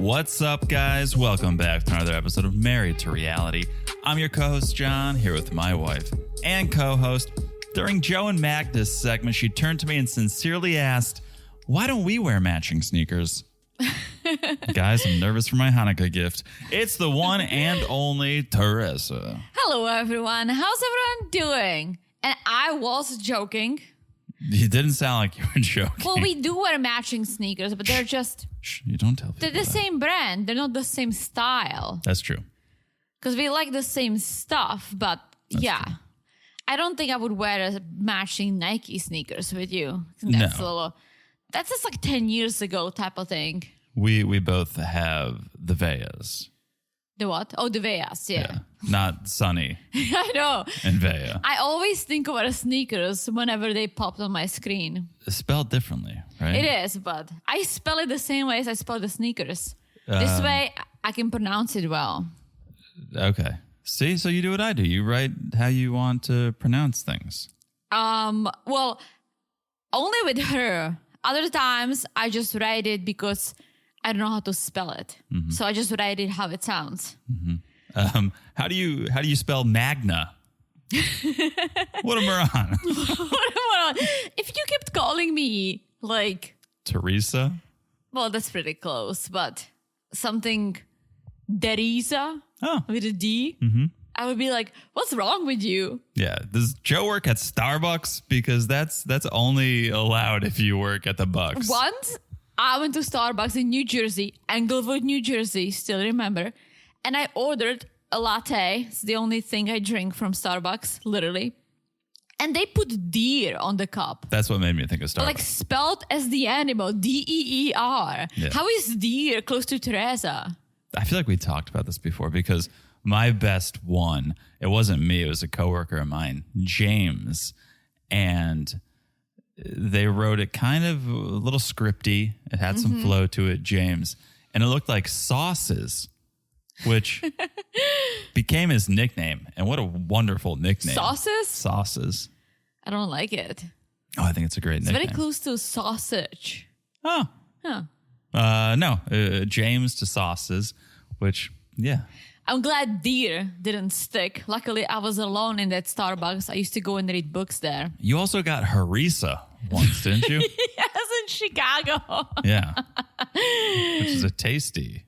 What's up, guys? Welcome back to another episode of Married to Reality. I'm your co-host, John, here with my wife and co-host. During Joe and Magda's segment, she turned to me and sincerely asked, why don't we wear matching sneakers? Guys, I'm nervous for my Hanukkah gift. It's the one and only Teresa. Hello, everyone. How's everyone doing? And I was joking. You didn't sound like you were joking. Well, we do wear matching sneakers, but they're just... Shh, you don't tell people They're the same brand. They're not the same style. That's true. Because we like the same stuff, but That's yeah. true. I don't think I would wear a matching Nike sneakers with you. That's just like 10 years ago type of thing. We both have the Veahs. The what? Oh, the Veahs, yeah. Not Sunny I know. and Veah. I always think about sneakers whenever they popped on my screen. It's spelled differently, right? It is, but I spell it the same way as I spell the sneakers. This way, I can pronounce it well. Okay. See, so you do what I do. You write how you want to pronounce things. Well, only with her. Other times, I just write it because I don't know how to spell it. Mm-hmm. So I just write it how it sounds. Mm-hmm. How do you spell Magna? What a moron. If you kept calling me like... Teresa? Well, that's pretty close, but something Derisa with a D, I would be like, what's wrong with you? Yeah. Does Joe work at Starbucks? Because that's only allowed if you work at the Bucks. Once I went to Starbucks in New Jersey, Englewood, New Jersey, still remember, and I ordered a latte. It's the only thing I drink from Starbucks, literally. And they put deer on the cup. That's what made me think of Starbucks. Like spelled as the animal, D-E-E-R. Yeah. How is deer close to Teresa? I feel like we talked about this before because my best one, it wasn't me, it was a coworker of mine, James. And they wrote it kind of a little scripty. It had some flow to it, James. And it looked like Sauces, which became his nickname. And what a wonderful nickname. Sauces? Sauces. I don't like it. Oh, I think it's a great nickname. It's very close to sausage. Oh. Huh. No, James to Sauces, which, yeah. I'm glad deer didn't stick. Luckily, I was alone in that Starbucks. I used to go and read books there. You also got harissa once, didn't you? Yes, in Chicago. Yeah. Which is a tasty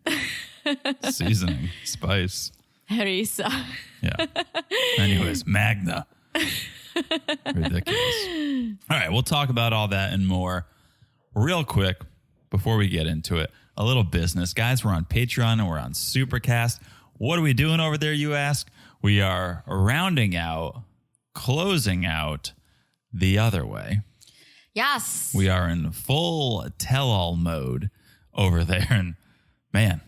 seasoning, spice. Harissa. Yeah. Anyways, Magda. Ridiculous. All right, we'll talk about all that and more real quick before we get into it. A little business. Guys, we're on Patreon and we're on Supercast. What are we doing over there, you ask? We are closing out The Other Way. Yes. We are in full tell-all mode over there. And man,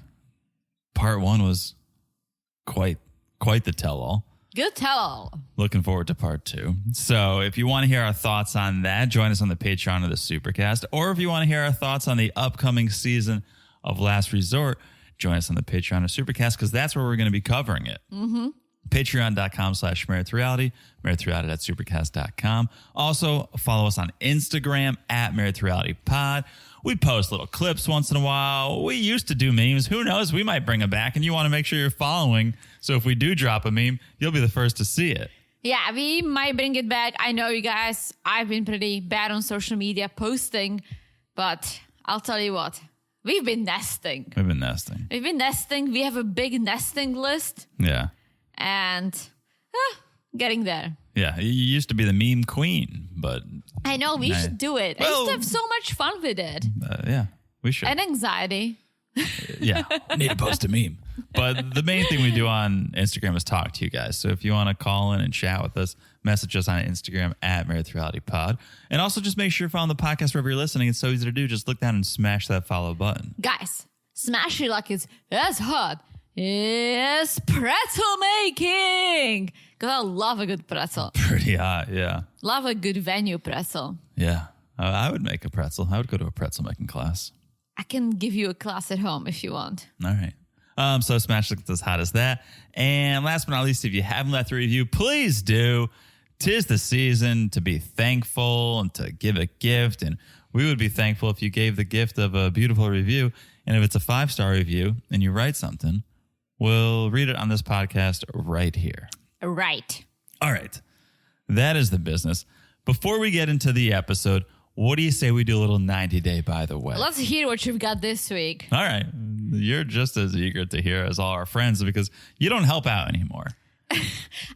part one was quite the tell-all. Good tell-all. Looking forward to part two. So if you want to hear our thoughts on that, join us on the Patreon of the Supercast. Or if you want to hear our thoughts on the upcoming season of Last Resort, join us on the Patreon of Supercast because that's where we're going to be covering it. Mm-hmm. Patreon.com/marriedtoreality, marriedtoreality.supercast.com. Also, follow us on Instagram @marriedtorealitypod. We post little clips once in a while. We used to do memes. Who knows? We might bring them back, and you want to make sure you're following. So if we do drop a meme, you'll be the first to see it. Yeah, we might bring it back. I know you guys, I've been pretty bad on social media posting, but I'll tell you what. We've been nesting. We have a big nesting list. Yeah. And getting there. Yeah. You used to be the meme queen, but... I know. We should do it. I used to have so much fun with it. Yeah, we should. And anxiety. Yeah. Need to post a meme. But the main thing we do on Instagram is talk to you guys. So if you want to call in and chat with us, message us on Instagram @marriedtorealitypod. And also just make sure you're following the podcast wherever you're listening. It's so easy to do. Just look down and smash that follow button. Guys, smash it like it's as hot as pretzel making. Because I love a good pretzel. Pretty hot, yeah. Love a good venue pretzel. Yeah. I would make a pretzel. I would go to a pretzel making class. I can give you a class at home if you want. All right. So smash like as hot as that. And last but not least, if you haven't left a review, please do. 'Tis the season to be thankful and to give a gift. And we would be thankful if you gave the gift of a beautiful review. And if it's a 5-star review and you write something, we'll read it on this podcast right here. Right. All right. That is the business. Before we get into the episode, what do you say we do a little 90-day by the way? Let's hear what you've got this week. All right. You're just as eager to hear as all our friends because you don't help out anymore.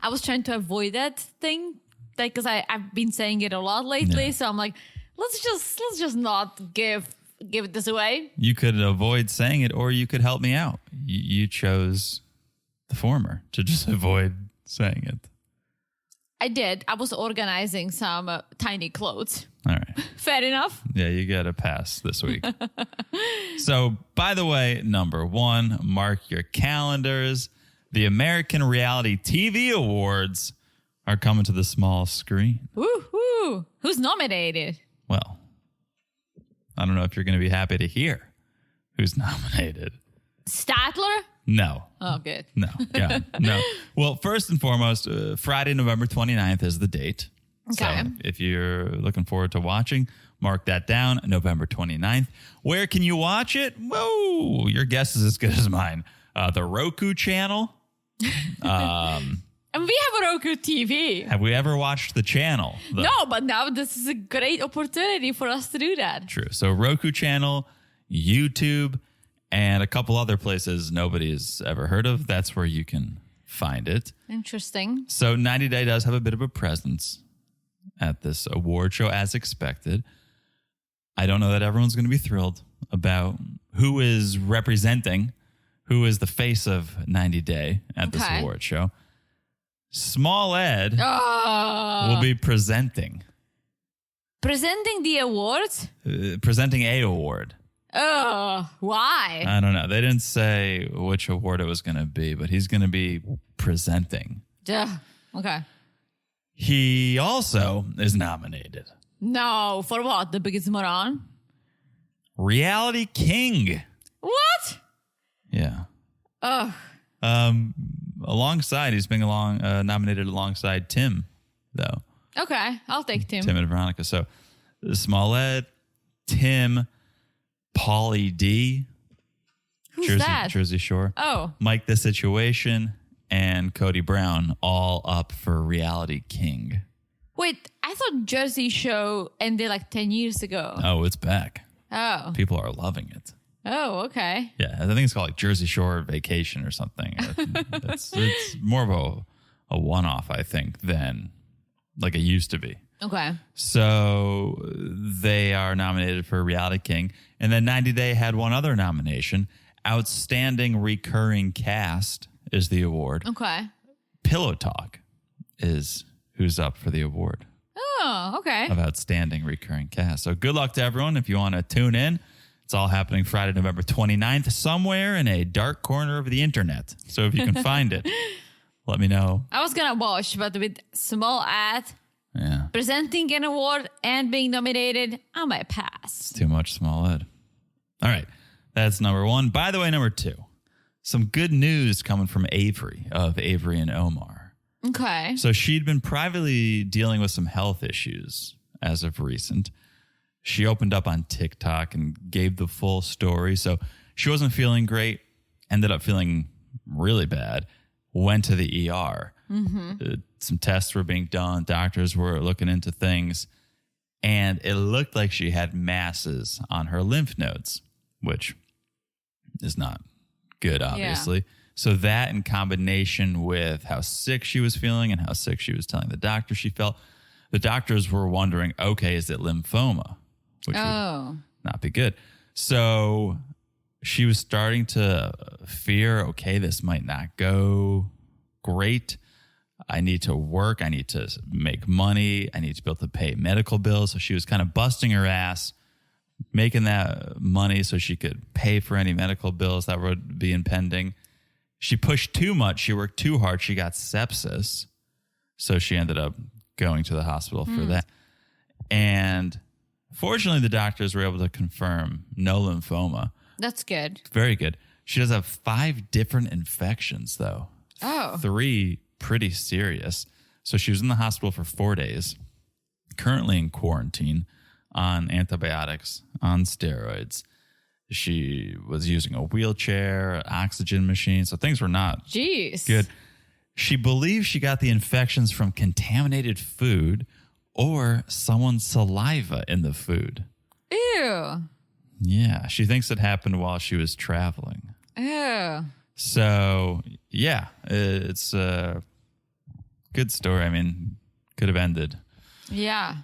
I was trying to avoid that thing because I've been saying it a lot lately. Yeah. So I'm like, let's just not give this away. You could avoid saying it or you could help me out. You chose the former to just avoid saying it. I did. I was organizing some tiny clothes. All right. Fair enough. Yeah, you got a pass this week. So, by the way, number 1, mark your calendars. The American Reality TV Awards are coming to the small screen. Woo-hoo. Who's nominated? Well, I don't know if you're going to be happy to hear who's nominated. Statler? No. Oh, good. No. God, no. Well, first and foremost, Friday, November 29th is the date. Okay. So if you're looking forward to watching, mark that down, November 29th. Where can you watch it? Whoa, your guess is as good as mine. The Roku channel. And we have a Roku TV. Have we ever watched the channel? No, but now this is a great opportunity for us to do that. True. So Roku channel, YouTube, and a couple other places nobody's ever heard of. That's where you can find it. Interesting. So 90 Day does have a bit of a presence at this award show, as expected. I don't know that everyone's going to be thrilled about who is representing, who is the face of 90 Day at this award show. Small Ed will be presenting. Presenting the awards? Presenting a award. Oh, why? I don't know. They didn't say which award it was going to be, but he's going to be presenting. Duh. Okay. He also is nominated. No, for what? The Biggest Moron? Reality King. What? Yeah. Ugh. Alongside, he's been nominated alongside Tim, though. Okay, I'll take Tim. Tim and Veronica. So, Small Ed, Tim, Pauly D. Who's that? Jersey Shore. Oh. Mike the Situation, and Cody Brown, all up for Reality King. Wait, I thought Jersey Show ended like 10 years ago. Oh, it's back. Oh. People are loving it. Oh, okay. Yeah, I think it's called like Jersey Shore Vacation or something. it's more of a one-off, I think, than like it used to be. Okay. So they are nominated for Reality King. And then 90 Day had one other nomination. Outstanding Recurring Cast is the award. Okay. Pillow Talk is who's up for the award Oh, okay. of Outstanding Recurring Cast. So good luck to everyone if you want to tune in. It's all happening Friday, November 29th, somewhere in a dark corner of the internet. So if you can find it, let me know. I was going to watch, but with Small Ed presenting an award and being nominated, I might pass. Too much Small Ed. All right. That's number 1. By the way, number 2, some good news coming from Avery of Avery and Omar. Okay. So she'd been privately dealing with some health issues as of recent. She opened up on TikTok and gave the full story. So she wasn't feeling great, ended up feeling really bad, went to the ER. Some tests were being done. Doctors were looking into things. And it looked like she had masses on her lymph nodes, which is not good, obviously. Yeah. So that in combination with how sick she was feeling and how sick she was telling the doctor she felt, the doctors were wondering, okay, is it lymphoma? Which would not be good. So she was starting to fear, okay, this might not go great. I need to work. I need to make money. I need to be able to pay medical bills. So she was kind of busting her ass, making that money so she could pay for any medical bills that would be impending. She pushed too much. She worked too hard. She got sepsis. So she ended up going to the hospital for that. And fortunately, the doctors were able to confirm no lymphoma. That's good. Very good. She does have 5 different infections, though. Oh. 3 pretty serious. So she was in the hospital for 4 days, currently in quarantine. on antibiotics, on steroids. She was using a wheelchair, an oxygen machine, so things were not good. She believes she got the infections from contaminated food or someone's saliva in the food. Ew. Yeah, she thinks it happened while she was traveling. Ew. So, yeah, it's a good story. I mean, could have ended. Yeah.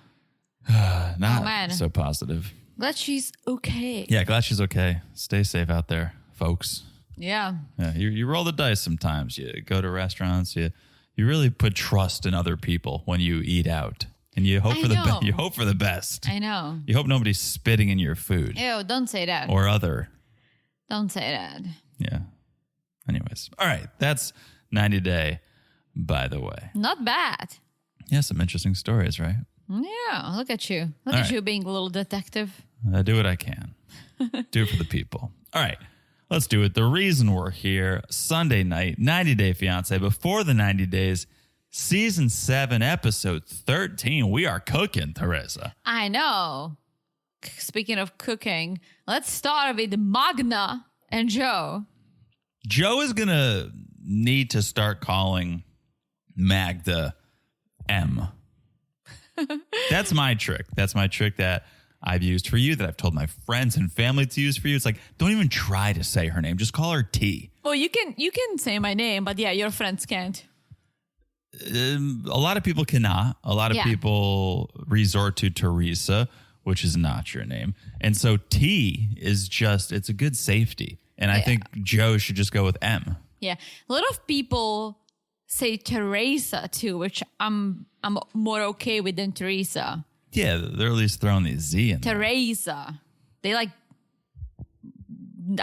Not so positive. Glad she's okay. Yeah, glad she's okay. Stay safe out there, folks. Yeah. You roll the dice sometimes. You go to restaurants. You really put trust in other people when you eat out, and you hope you hope for the best. I know. You hope nobody's spitting in your food. Ew, don't say that. Or other. Don't say that. Yeah. Anyways, all right. That's 90 Day, by the way. Not bad. Yeah, some interesting stories, right? Yeah, look at you. Look at you being a little detective. I do what I can. Do it for the people. All right, let's do it. The reason we're here, Sunday night, 90 Day Fiancé, before the 90 days, season 7, episode 13. We are cooking, Teresa. I know. Speaking of cooking, let's start with Magda and Joe. Joe is going to need to start calling Magda M. That's my trick. That's my trick that I've used for you, that I've told my friends and family to use for you. It's like, don't even try to say her name. Just call her T. Well, you can say my name, but yeah, your friends can't. A lot of people cannot. A lot of people resort to Teresa, which is not your name. And so T is just, it's a good safety. And I think Joe should just go with M. Yeah. A lot of people say Teresa too, which I'm more okay with than Teresa. Yeah, they're at least throwing the Z in there. Teresa. They I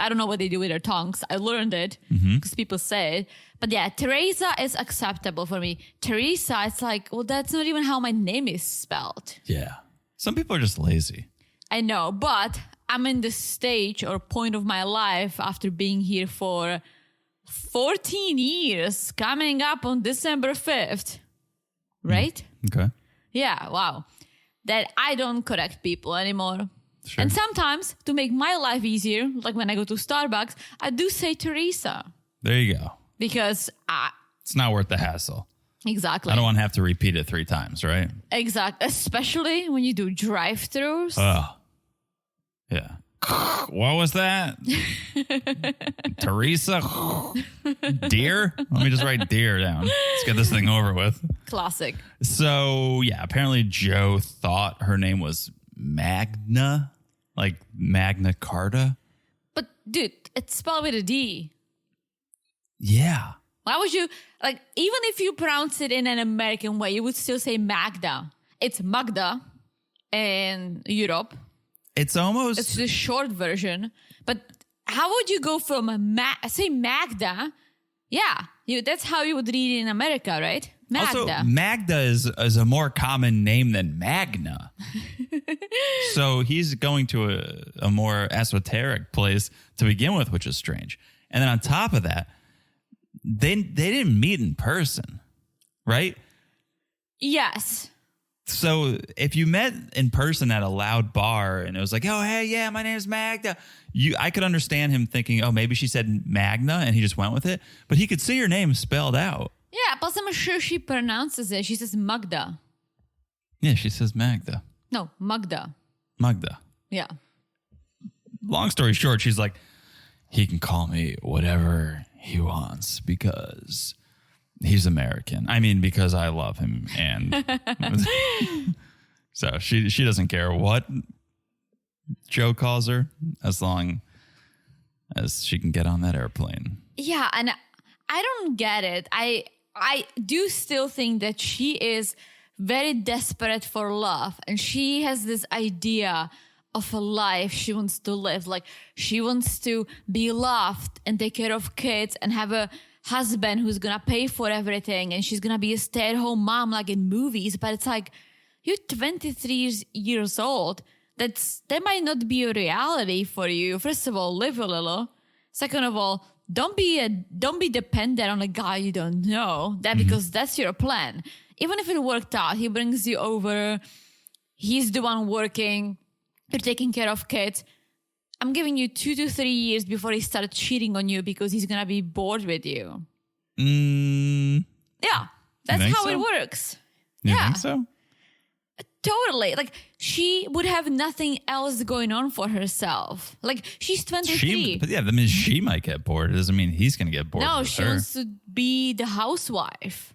don't know what they do with their tongues. I learned it because people say it. But yeah, Teresa is acceptable for me. Teresa, it's like, well, that's not even how my name is spelled. Yeah. Some people are just lazy. I know, but I'm in this stage or point of my life after being here for 14 years, coming up on December 5th. Right? Okay. Yeah, wow. That I don't correct people anymore. Sure. And sometimes, to make my life easier, like when I go to Starbucks, I do say Teresa. There you go. Because it's not worth the hassle. Exactly. I don't want to have to repeat it 3 times, right? Exactly. Especially when you do drive-thrus. Oh. Yeah. What was that? Teresa? Deer? Let me just write deer down. Let's get this thing over with. Classic. So, yeah, apparently Joe thought her name was Magna, like Magna Carta. But, dude, it's spelled with a D. Yeah. Why would you, even if you pronounce it in an American way, you would still say Magda. It's Magda in Europe. It's the short version. But how would you go from say Magda? Yeah, that's how you would read it in America, right? Magda. Also, Magda is a more common name than Magna. So he's going to a more esoteric place to begin with, which is strange. And then on top of that, they didn't meet in person, right? Yes. So if you met in person at a loud bar and it was like, oh, hey, yeah, my name is Magda. I could understand him thinking, oh, maybe she said Magna and he just went with it. But he could see your name spelled out. Yeah, plus I'm sure she pronounces it. She says Magda. Yeah, she says Magda. No, Magda. Magda. Yeah. Long story short, she's like, he can call me whatever he wants because he's American. I mean, because I love him. And so she doesn't care what Joe calls her as long as she can get on that airplane. Yeah, and I don't get it. I do still think that she is very desperate for love. And she has this idea of a life she wants to live. Like, she wants to be loved and take care of kids and have a husband who's gonna pay for everything, and she's gonna be a stay-at-home mom like in movies. But it's like, you're 23 years old. That might not be a reality for you. First of all, live a little. Second of all, don't be dependent on a guy you don't know. Because that's your plan. Even if it worked out, he brings you over, he's the one working, you're taking care of kids. I'm giving you 2 to 3 years before he starts cheating on you because he's going to be bored with you. Yeah, that's how it works. You think so? Totally. Like, she would have nothing else going on for herself. Like, she's 23. She might get bored. It doesn't mean he's going to get bored. No, she wants to be the housewife.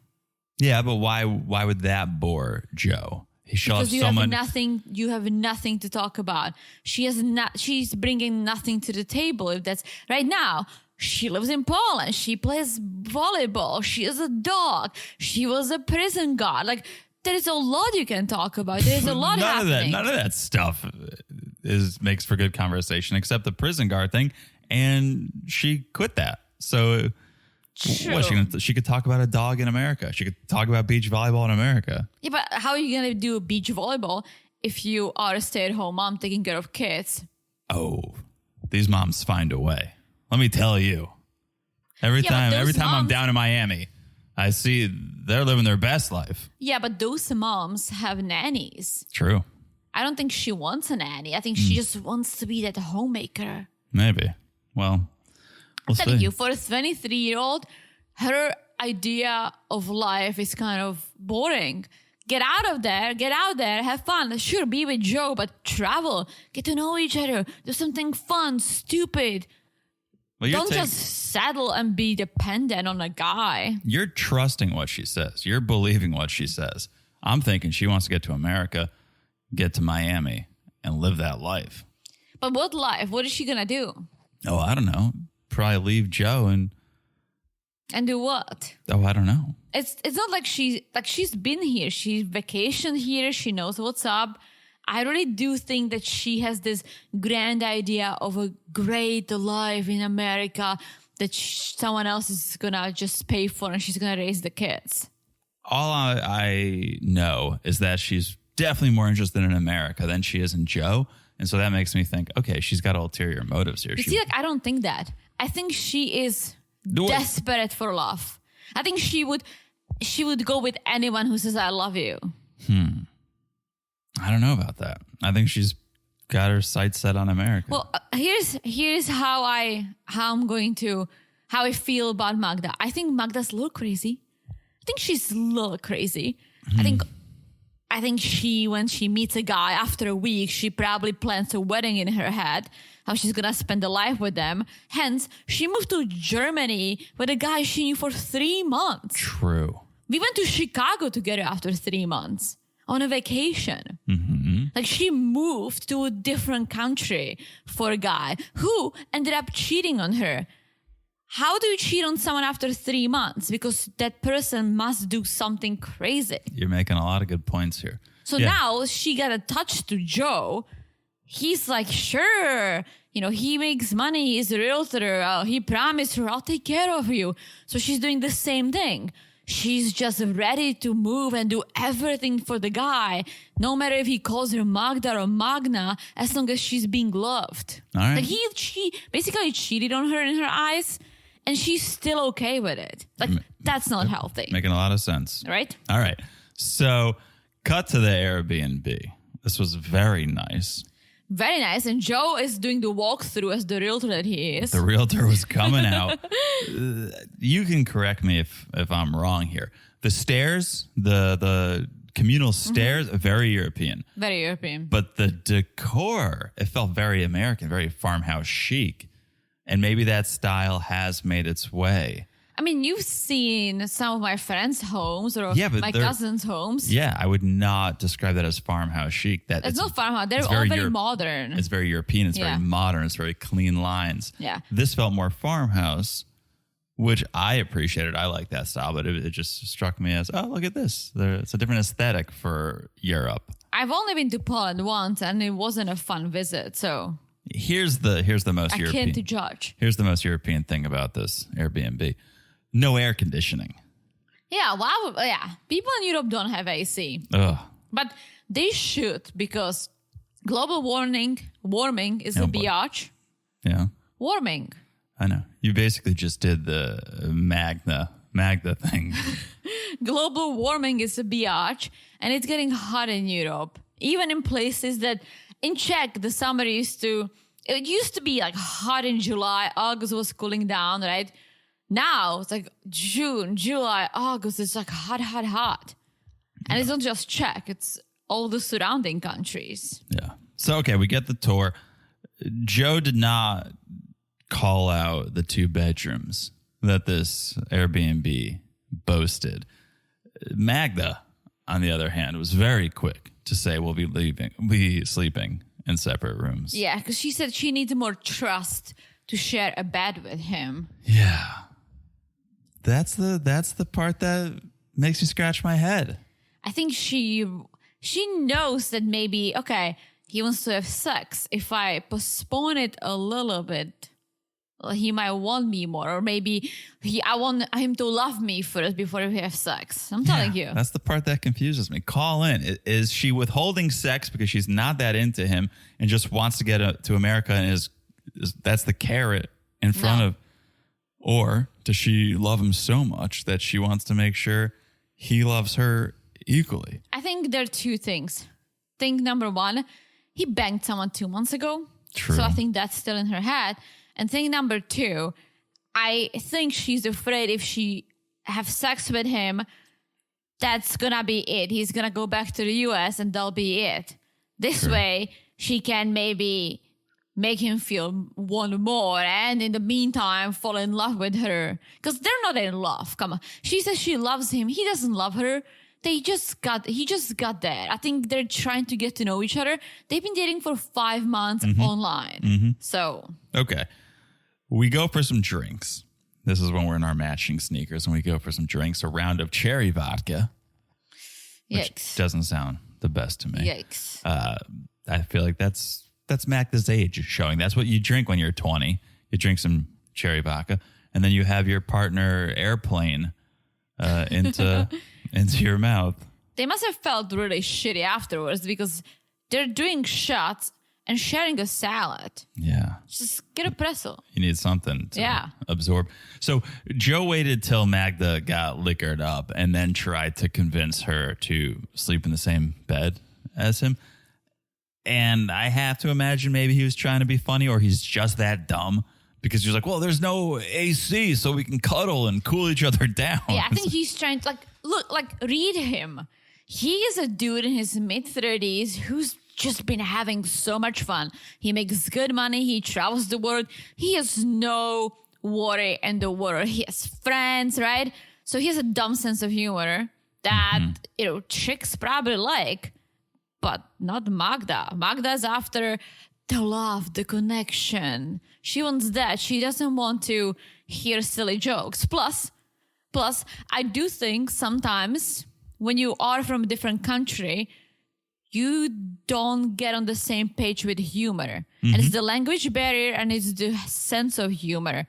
Yeah, but why would that bore Joe? Because you have nothing to talk about. She's bringing nothing to the table. If that's right now, she lives in Poland. She plays volleyball. She has a dog. She was a prison guard. Like, there's a lot you can talk about. There's a lot happening. None of that stuff makes for good conversation, except the prison guard thing. And she quit that. So she could talk about a dog in America. She could talk about beach volleyball in America. Yeah, but how are you going to do beach volleyball if you are a stay-at-home mom taking care of kids? Oh, these moms find a way. Let me tell you. Every time I'm down in Miami, I see they're living their best life. Yeah, but those moms have nannies. True. I don't think she wants a nanny. I think she just wants to be that homemaker. Maybe. Well, I'm telling you, for a 23-year-old, her idea of life is kind of boring. Get out there, have fun. Sure, be with Joe, but travel. Get to know each other. Do something fun, stupid. Well, don't just settle and be dependent on a guy. You're trusting what she says. You're believing what she says. I'm thinking she wants to get to America, get to Miami, and live that life. But what life? What is she going to do? Oh, I don't know. Probably leave Joe and do what? Oh, I don't know. It's not like she's been here. She's vacationed here. She knows what's up. I really do think that she has this grand idea of a great life in America that someone else is going to just pay for and she's going to raise the kids. All I know is that she's definitely more interested in America than she is in Joe. And so that makes me think, okay, she's got ulterior motives here. I don't think that. I think she is desperate for love. I think she would go with anyone who says, I love you. I don't know about that. I think she's got her sights set on America. Well, here's how I feel about Magda. I think Magda's a little crazy. I think she's a little crazy. I think she, when she meets a guy after a week, she probably plans a wedding in her head, how she's going to spend a life with them. Hence, she moved to Germany with a guy she knew for 3 months. True. We went to Chicago together after 3 months on a vacation. Like, she moved to a different country for a guy who ended up cheating on her. How do you cheat on someone after 3 months? Because that person must do something crazy. You're making a lot of good points here. So now she got attached to Joe. He's like, sure, he makes money. He's a realtor. He promised her, I'll take care of you. So she's doing the same thing. She's just ready to move and do everything for the guy, no matter if he calls her Magda or Magna, as long as she's being loved. All right. Like, she basically cheated on her in her eyes, and she's still okay with it. Like, that's not healthy. Making a lot of sense. Right? All right. So, cut to the Airbnb. This was very nice. Very nice. And Joe is doing the walkthrough as the realtor that he is. The realtor was coming out. You can correct me if I'm wrong here. The stairs, the communal stairs, very European. Very European. But the decor, it felt very American, very farmhouse chic. And maybe that style has made its way. I mean, you've seen some of my friends' homes or my cousins' homes. Yeah, I would not describe that as farmhouse chic. It's not farmhouse. They're all very modern. It's very European. It's very modern. It's very clean lines. Yeah. This felt more farmhouse, which I appreciated. I like that style, but it just struck me as, oh, look at this. It's a different aesthetic for Europe. I've only been to Poland once, and it wasn't a fun visit, so... Here's the most European. I can't judge. Here's the most European thing about this Airbnb. No air conditioning. Yeah, well, yeah. People in Europe don't have AC. Ugh. But they should, because global warming is a biatch. Yeah. Warming. I know. You basically just did the Magda thing. Global warming is a biatch, and it's getting hot in Europe. Even in places that in Czech, the summer used to be like hot in July, August was cooling down, right? Now it's like June, July, August, it's like hot, hot, hot. And it's not just Czech, it's all the surrounding countries. Yeah. So, okay, we get the tour. Joe did not call out the 2 bedrooms that this Airbnb boasted. Magda, on the other hand, was very quick to say we'll be sleeping in separate rooms. Yeah, because she said she needs more trust to share a bed with him. Yeah. That's the part that makes me scratch my head. I think she knows that maybe, okay, he wants to have sex. If I postpone it a little bit, he might want me more. Or maybe I want him to love me first before we have sex. I'm telling you. That's the part that confuses me. Call in. Is she withholding sex because she's not that into him and just wants to get to America and that's the carrot in front of... Or does she love him so much that she wants to make sure he loves her equally? I think there are 2 things. Thing number 1, he banged someone 2 months ago. True. So I think that's still in her head. And thing number 2, I think she's afraid if she have sex with him, that's gonna be it. He's gonna go back to the US and that'll be it. This way, she can maybe make him feel want more and in the meantime fall in love with her. Because they're not in love. Come on. She says she loves him. He doesn't love her. He just got there. I think they're trying to get to know each other. They've been dating for 5 months online. So. Okay. We go for some drinks. This is when we're in our matching sneakers and we go for some drinks, a round of cherry vodka. Which Yikes. Doesn't sound the best to me. Yikes. I feel like that's Magda's age showing. That's what you drink when you're 20. You drink some cherry vodka and then you have your partner airplane into your mouth. They must have felt really shitty afterwards because they're doing shots and sharing a salad. Yeah. Just get a pretzel. You need something to absorb. So Joe waited till Magda got liquored up and then tried to convince her to sleep in the same bed as him. And I have to imagine maybe he was trying to be funny or he's just that dumb because he was like, well, there's no AC so we can cuddle and cool each other down. Yeah, I think he's trying to read him. He is a dude in his mid-30s who's just been having so much fun. He makes good money. He travels the world. He has no worry in the world. He has friends, right? So he has a dumb sense of humor that, chicks probably like, but not Magda. Magda's after the love, the connection. She wants that. She doesn't want to hear silly jokes. Plus, I do think sometimes when you are from a different country, you don't get on the same page with humor. And it's the language barrier and it's the sense of humor.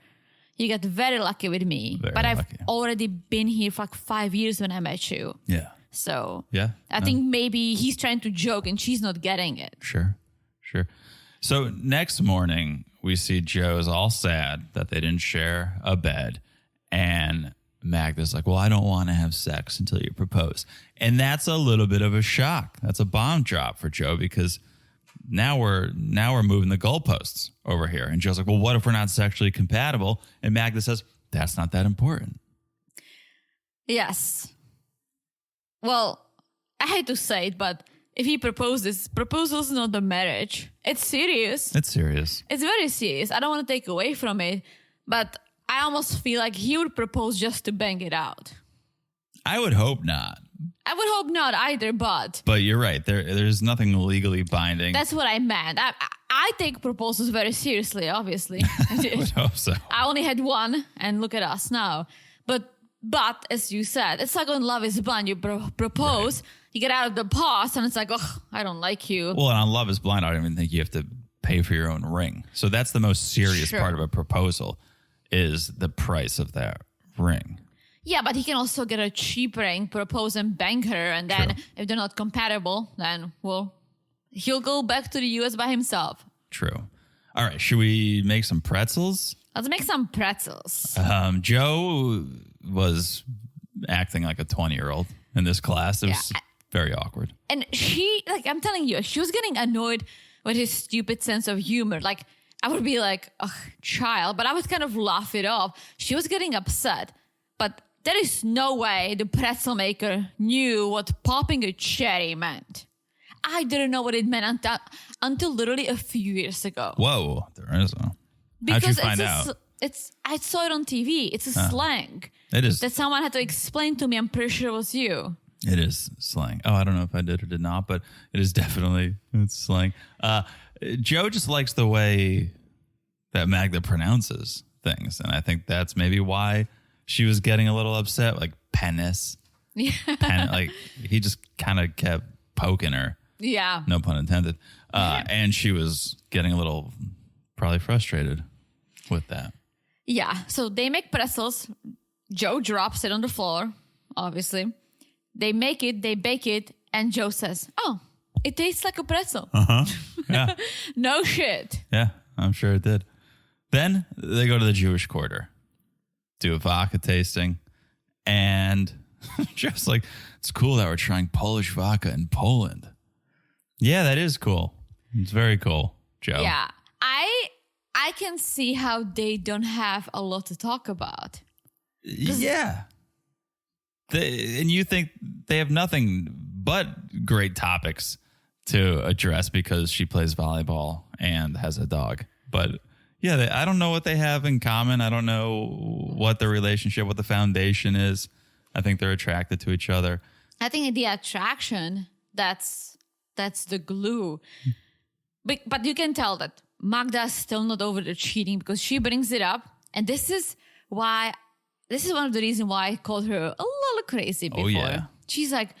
You got very lucky with me. I've already been here for 5 years when I met you. Yeah. So I think maybe he's trying to joke and she's not getting it. Sure. So next morning, we see Joe's all sad that they didn't share a bed. And Magda's like, well, I don't want to have sex until you propose. And that's a little bit of a shock. That's a bomb drop for Joe because now we're moving the goalposts over here. And Joe's like, well, what if we're not sexually compatible? And Magda says, that's not that important. Yes. Well, I hate to say it, but if he proposes, proposal's not a marriage. It's serious. It's serious. It's very serious. I don't want to take away from it, but I almost feel like he would propose just to bang it out. I would hope not. I would hope not either, but... But you're right. There's nothing legally binding. That's what I meant. I take proposals very seriously, obviously. I would hope so. I only had one, and look at us now. But as you said, it's like when love is blind. You propose, you get out of the pause, and it's like, oh, I don't like you. Well, and on Love is Blind, I don't even think you have to pay for your own ring. So that's the most serious part of a proposal is the price of that ring. Yeah, but he can also get a cheap ring, propose and bang her, and then if they're not compatible, then, well, he'll go back to the U.S. by himself. True. All right, should we make some pretzels? Let's make some pretzels. Joe was acting like a 20-year-old in this class. Very awkward. And she, like, I'm telling you, she was getting annoyed with his stupid sense of humor. Like, I would be like, ugh, child, but I would kind of laugh it off. She was getting upset, but there is no way the pretzel maker knew what popping a cherry meant. I didn't know what it meant until literally a few years ago. Whoa, there is a... Because how'd you find out? I saw it on TV. It's a slang. It is. That someone had to explain to me. I'm pretty sure it was you. It is slang. Oh, I don't know if I did or did not, but it is definitely it's slang. Joe just likes the way that Magda pronounces things, and I think that's maybe why she was getting a little upset. Like penis, like he just kind of kept poking her. Yeah, no pun intended. And she was getting a little probably frustrated with that. Yeah. So they make pretzels. Joe drops it on the floor. Obviously. They make it, they bake it, and Joe says, "Oh, it tastes like a pretzel." Yeah. No shit. Yeah, I'm sure it did. Then they go to the Jewish quarter, do a vodka tasting, and Joe's like, "It's cool that we're trying Polish vodka in Poland." Yeah, that is cool. It's very cool, Joe. Yeah. I can see how they don't have a lot to talk about. Yeah. And you think they have nothing but great topics to address because she plays volleyball and has a dog. But yeah, I don't know what they have in common. I don't know what their relationship, what the foundation is. I think they're attracted to each other. I think the attraction, that's the glue. But you can tell that Magda's still not over the cheating because she brings it up. And this is one of the reasons why I called her a little crazy before. Oh, yeah. She's like,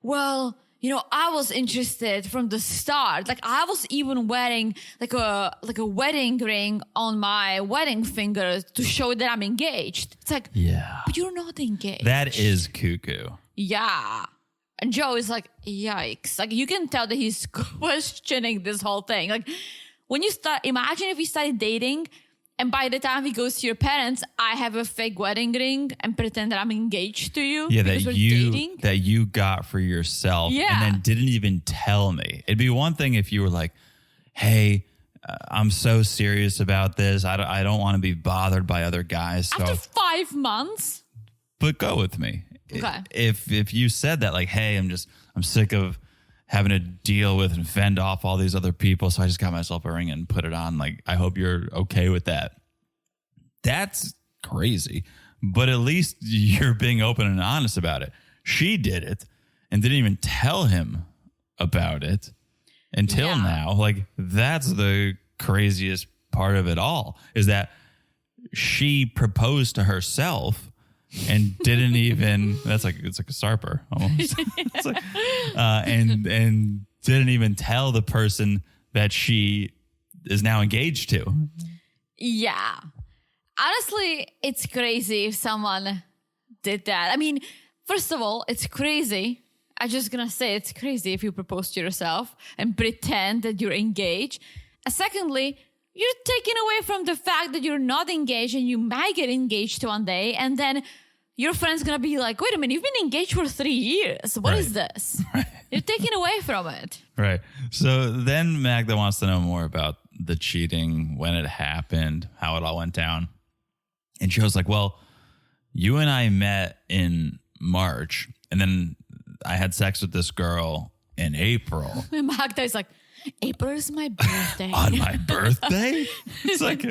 well, I was interested from the start. Like, I was even wearing like a wedding ring on my wedding finger to show that I'm engaged. It's like, yeah, but you're not engaged. That is cuckoo. Yeah. And Joe is like, yikes. Like, you can tell that he's questioning this whole thing. Like, imagine if we started dating and by the time he goes to your parents, I have a fake wedding ring and pretend that I'm engaged to you. Yeah, dating. that you got for yourself and then didn't even tell me. It'd be one thing if you were like, hey, I'm so serious about this. I don't want to be bothered by other guys. So. After 5 months? But go with me. Okay. If you said that, like, hey, I'm sick of having to deal with and fend off all these other people, so I just got myself a ring and put it on. Like, I hope you're okay with that. That's crazy. But at least you're being open and honest about it. She did it and didn't even tell him about it until now. Like, that's the craziest part of it all, is that she proposed to herself and didn't even, it's like a Sarper almost. It's like, and didn't even tell the person that she is now engaged to. Yeah. Honestly, it's crazy if someone did that. I mean, first of all, it's crazy. I'm just going to say it's crazy if you propose to yourself and pretend that you're engaged. Secondly, you're taken away from the fact that you're not engaged and you might get engaged one day. And then your friend's going to be like, wait a minute, you've been engaged for 3 years. What is this? Right. You're taken away from it. Right. So then Magda wants to know more about the cheating, when it happened, how it all went down. And Joe's like, well, you and I met in March, and then I had sex with this girl in April. And Magda is like, April is my birthday. On my birthday? It's like,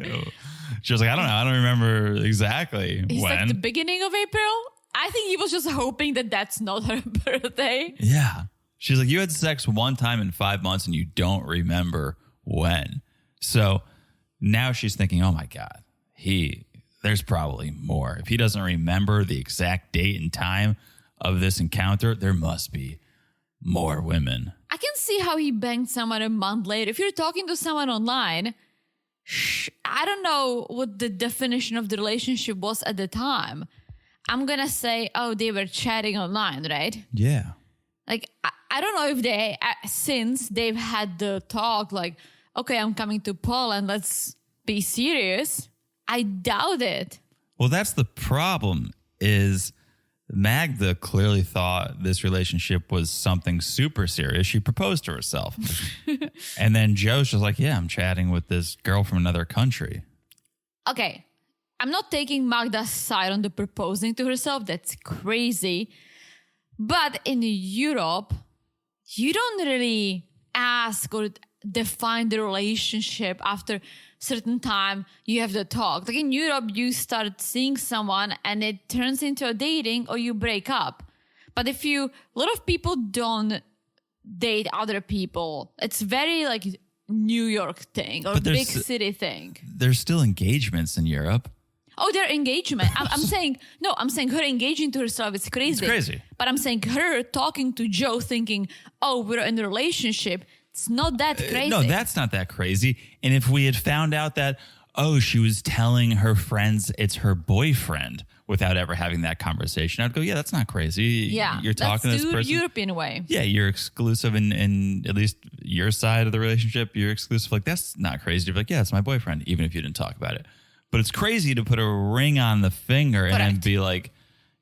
she was like, I don't know. I don't remember exactly It's when. like the beginning of April. I think he was just hoping that that's not her birthday. Yeah. She's like, you had sex one time in 5 months and you don't remember when. So now she's thinking, oh my God, there's probably more. If he doesn't remember the exact date and time of this encounter, there must be more women. I can see how he banged someone a month later. If you're talking to someone online, I don't know what the definition of the relationship was at the time. I'm going to say, oh, they were chatting online, right? Yeah. Like, I don't know if since they've had the talk, like, okay, I'm coming to Poland, let's be serious. I doubt it. Well, that's the problem, is Magda clearly thought this relationship was something super serious. She proposed to herself. And then Joe's just like, yeah, I'm chatting with this girl from another country. Okay, I'm not taking Magda's side on the proposing to herself. That's crazy. But in Europe, you don't really ask or define the relationship after certain time you have the talk. Like in Europe, you start seeing someone and it turns into a dating or you break up. But a lot of people don't date other people. It's very like New York thing or big city thing. There's still engagements in Europe. Oh, their engagement. I'm saying her engaging to herself is crazy. It's crazy. But I'm saying her talking to Joe thinking, oh, we're in a relationship. It's not that crazy. No, that's not that crazy. And if we had found out that, she was telling her friends it's her boyfriend without ever having that conversation, I'd go, yeah, that's not crazy. Yeah, you're talking to this person. European way. Yeah, you're exclusive in at least your side of the relationship. You're exclusive. Like, that's not crazy. You're like, yeah, it's my boyfriend, even if you didn't talk about it. But it's crazy to put a ring on the finger and then be like,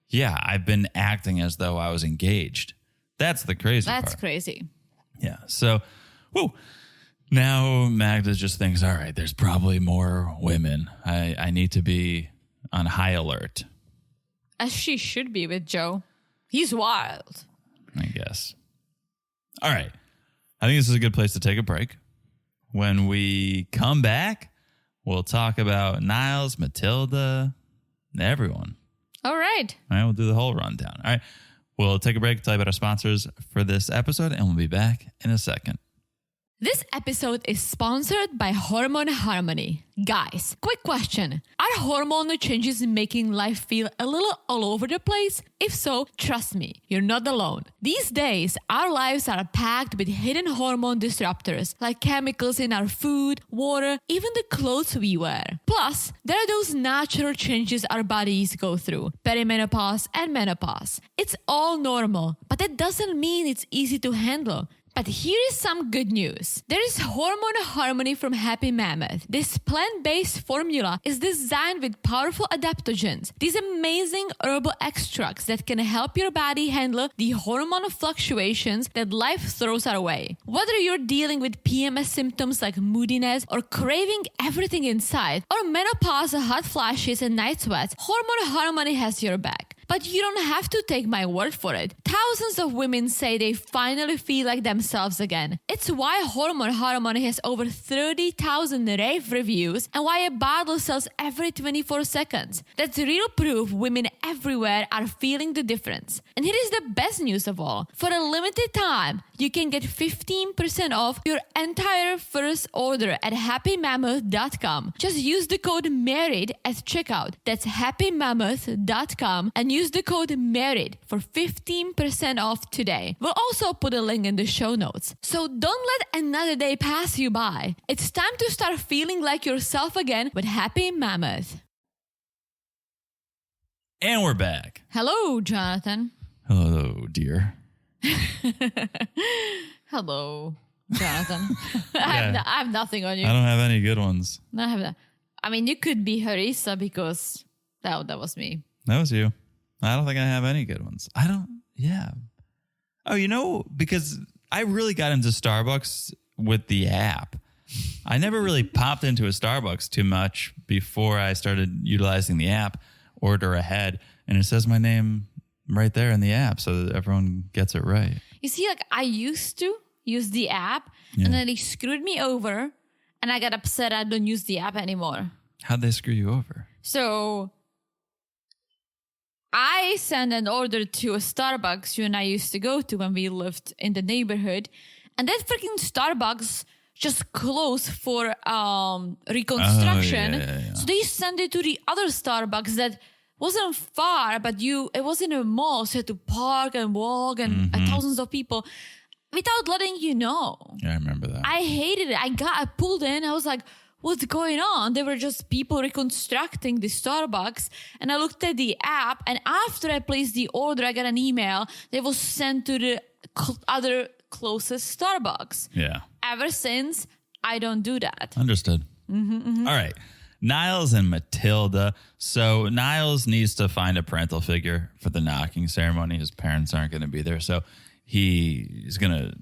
yeah, I've been acting as though I was engaged. That's the crazy part. That's crazy. Yeah. So, now Magda just thinks, all right, there's probably more women. I need to be on high alert. As she should be with Joe. He's wild. I guess. All right. I think this is a good place to take a break. When we come back, we'll talk about Niles, Matilda, everyone. All right. All right, we'll do the whole rundown. All right. We'll take a break, tell you about our sponsors for this episode, and we'll be back in a second. This episode is sponsored by Hormone Harmony. Guys, quick question. Are hormonal changes making life feel a little all over the place? If so, trust me, you're not alone. These days, our lives are packed with hidden hormone disruptors like chemicals in our food, water, even the clothes we wear. Plus, there are those natural changes our bodies go through, perimenopause and menopause. It's all normal, but that doesn't mean it's easy to handle. But here is some good news. There is Hormone Harmony from Happy Mammoth. This plant-based formula is designed with powerful adaptogens. These amazing herbal extracts that can help your body handle the hormonal fluctuations that life throws our way. Whether you're dealing with PMS symptoms like moodiness or craving everything inside, or menopause, hot flashes, and night sweats, Hormone Harmony has your back. But you don't have to take my word for it. Thousands of women say they finally feel like themselves again. It's why Hormone Harmony has over 30,000 rave reviews and why a bottle sells every 24 seconds. That's real proof women everywhere are feeling the difference. And here is the best news of all. For a limited time, you can get 15% off your entire first order at happymammoth.com. Just use the code MARRIED at checkout. That's happymammoth.com and use the code MARRIED for 15% off today. We'll also put a link in the show notes. So don't let another day pass you by. It's time to start feeling like yourself again with Happy Mammoth. And we're back. Hello, Jonathan. Hello, dear. Hello, Jonathan. I have nothing on you. I don't have any good ones. I mean, you could be Harissa because that was me. That was you. I don't think I have any good ones. Oh, because I really got into Starbucks with the app. I never really popped into a Starbucks too much before I started utilizing the app, order ahead, and it says my name right there in the app so that everyone gets it right. You see, like I used to use the app and then they screwed me over and I got upset I don't use the app anymore. How'd they screw you over? So I sent an order to a Starbucks you and I used to go to when we lived in the neighborhood. And that freaking Starbucks just closed for reconstruction. So they sent it to the other Starbucks that wasn't far, but it was in a mall, so you had to park and walk and thousands of people without letting you know. Yeah, I remember that. I hated it. I pulled in. I was like, what's going on? There were just people reconstructing the Starbucks. And I looked at the app, and after I placed the order, I got an email that was sent to the other closest Starbucks. Yeah. Ever since, I don't do that. Understood. All right. Niles and Matilda. So Niles needs to find a parental figure for the knocking ceremony. His parents aren't going to be there. So he's going to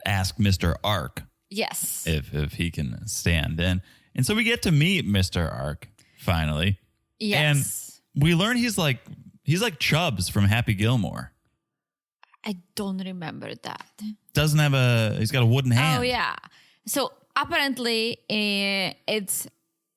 ask Mr. Ark Yes. if he can stand in. And so we get to meet Mr. Ark finally. Yes. And we learn he's like Chubbs from Happy Gilmore. I don't remember that. He's got a wooden hand. Oh, yeah. So apparently it's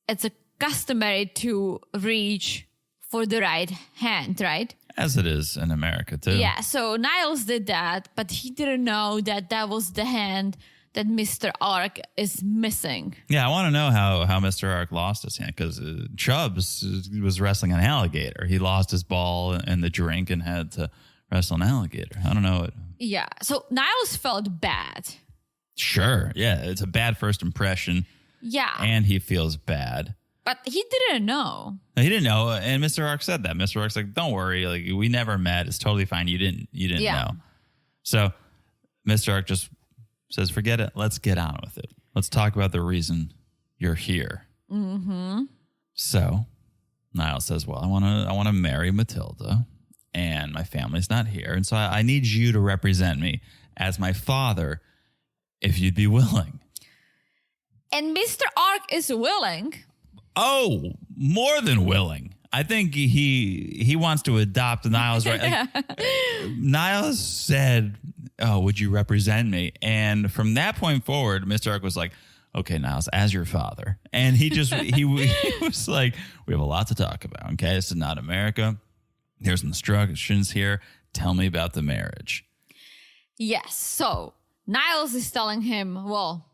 a customary to reach for the right hand, right? As it is in America, too. Yeah, so Niles did that, but he didn't know that was the hand that Mr. Ark is missing. Yeah, I want to know how Mr. Ark lost his hand, because Chubbs was wrestling an alligator. He lost his ball in the drink and had to wrestle an alligator. I don't know. Yeah, so Niles felt bad. Sure, yeah, it's a bad first impression. Yeah. And he feels bad. But he didn't know. He didn't know, and Mr. Ark said that. Mr. Ark's like, "Don't worry, like we never met. It's totally fine. You didn't know." So Mr. Ark just says, "Forget it. Let's get on with it. Let's talk about the reason you're here." Mm-hmm. So Niles says, "Well, I want to marry Matilda, and my family's not here, and so I need you to represent me as my father, if you'd be willing." And Mr. Ark is willing. Oh, more than willing. I think he wants to adopt Niles, right? Like, Niles said, "Oh, would you represent me?" And from that point forward, Mr. Ark was like, "Okay, Niles, as your father." And he was like, "We have a lot to talk about, okay? This is not America. There's instructions here. Tell me about the marriage." Yes. So Niles is telling him, well,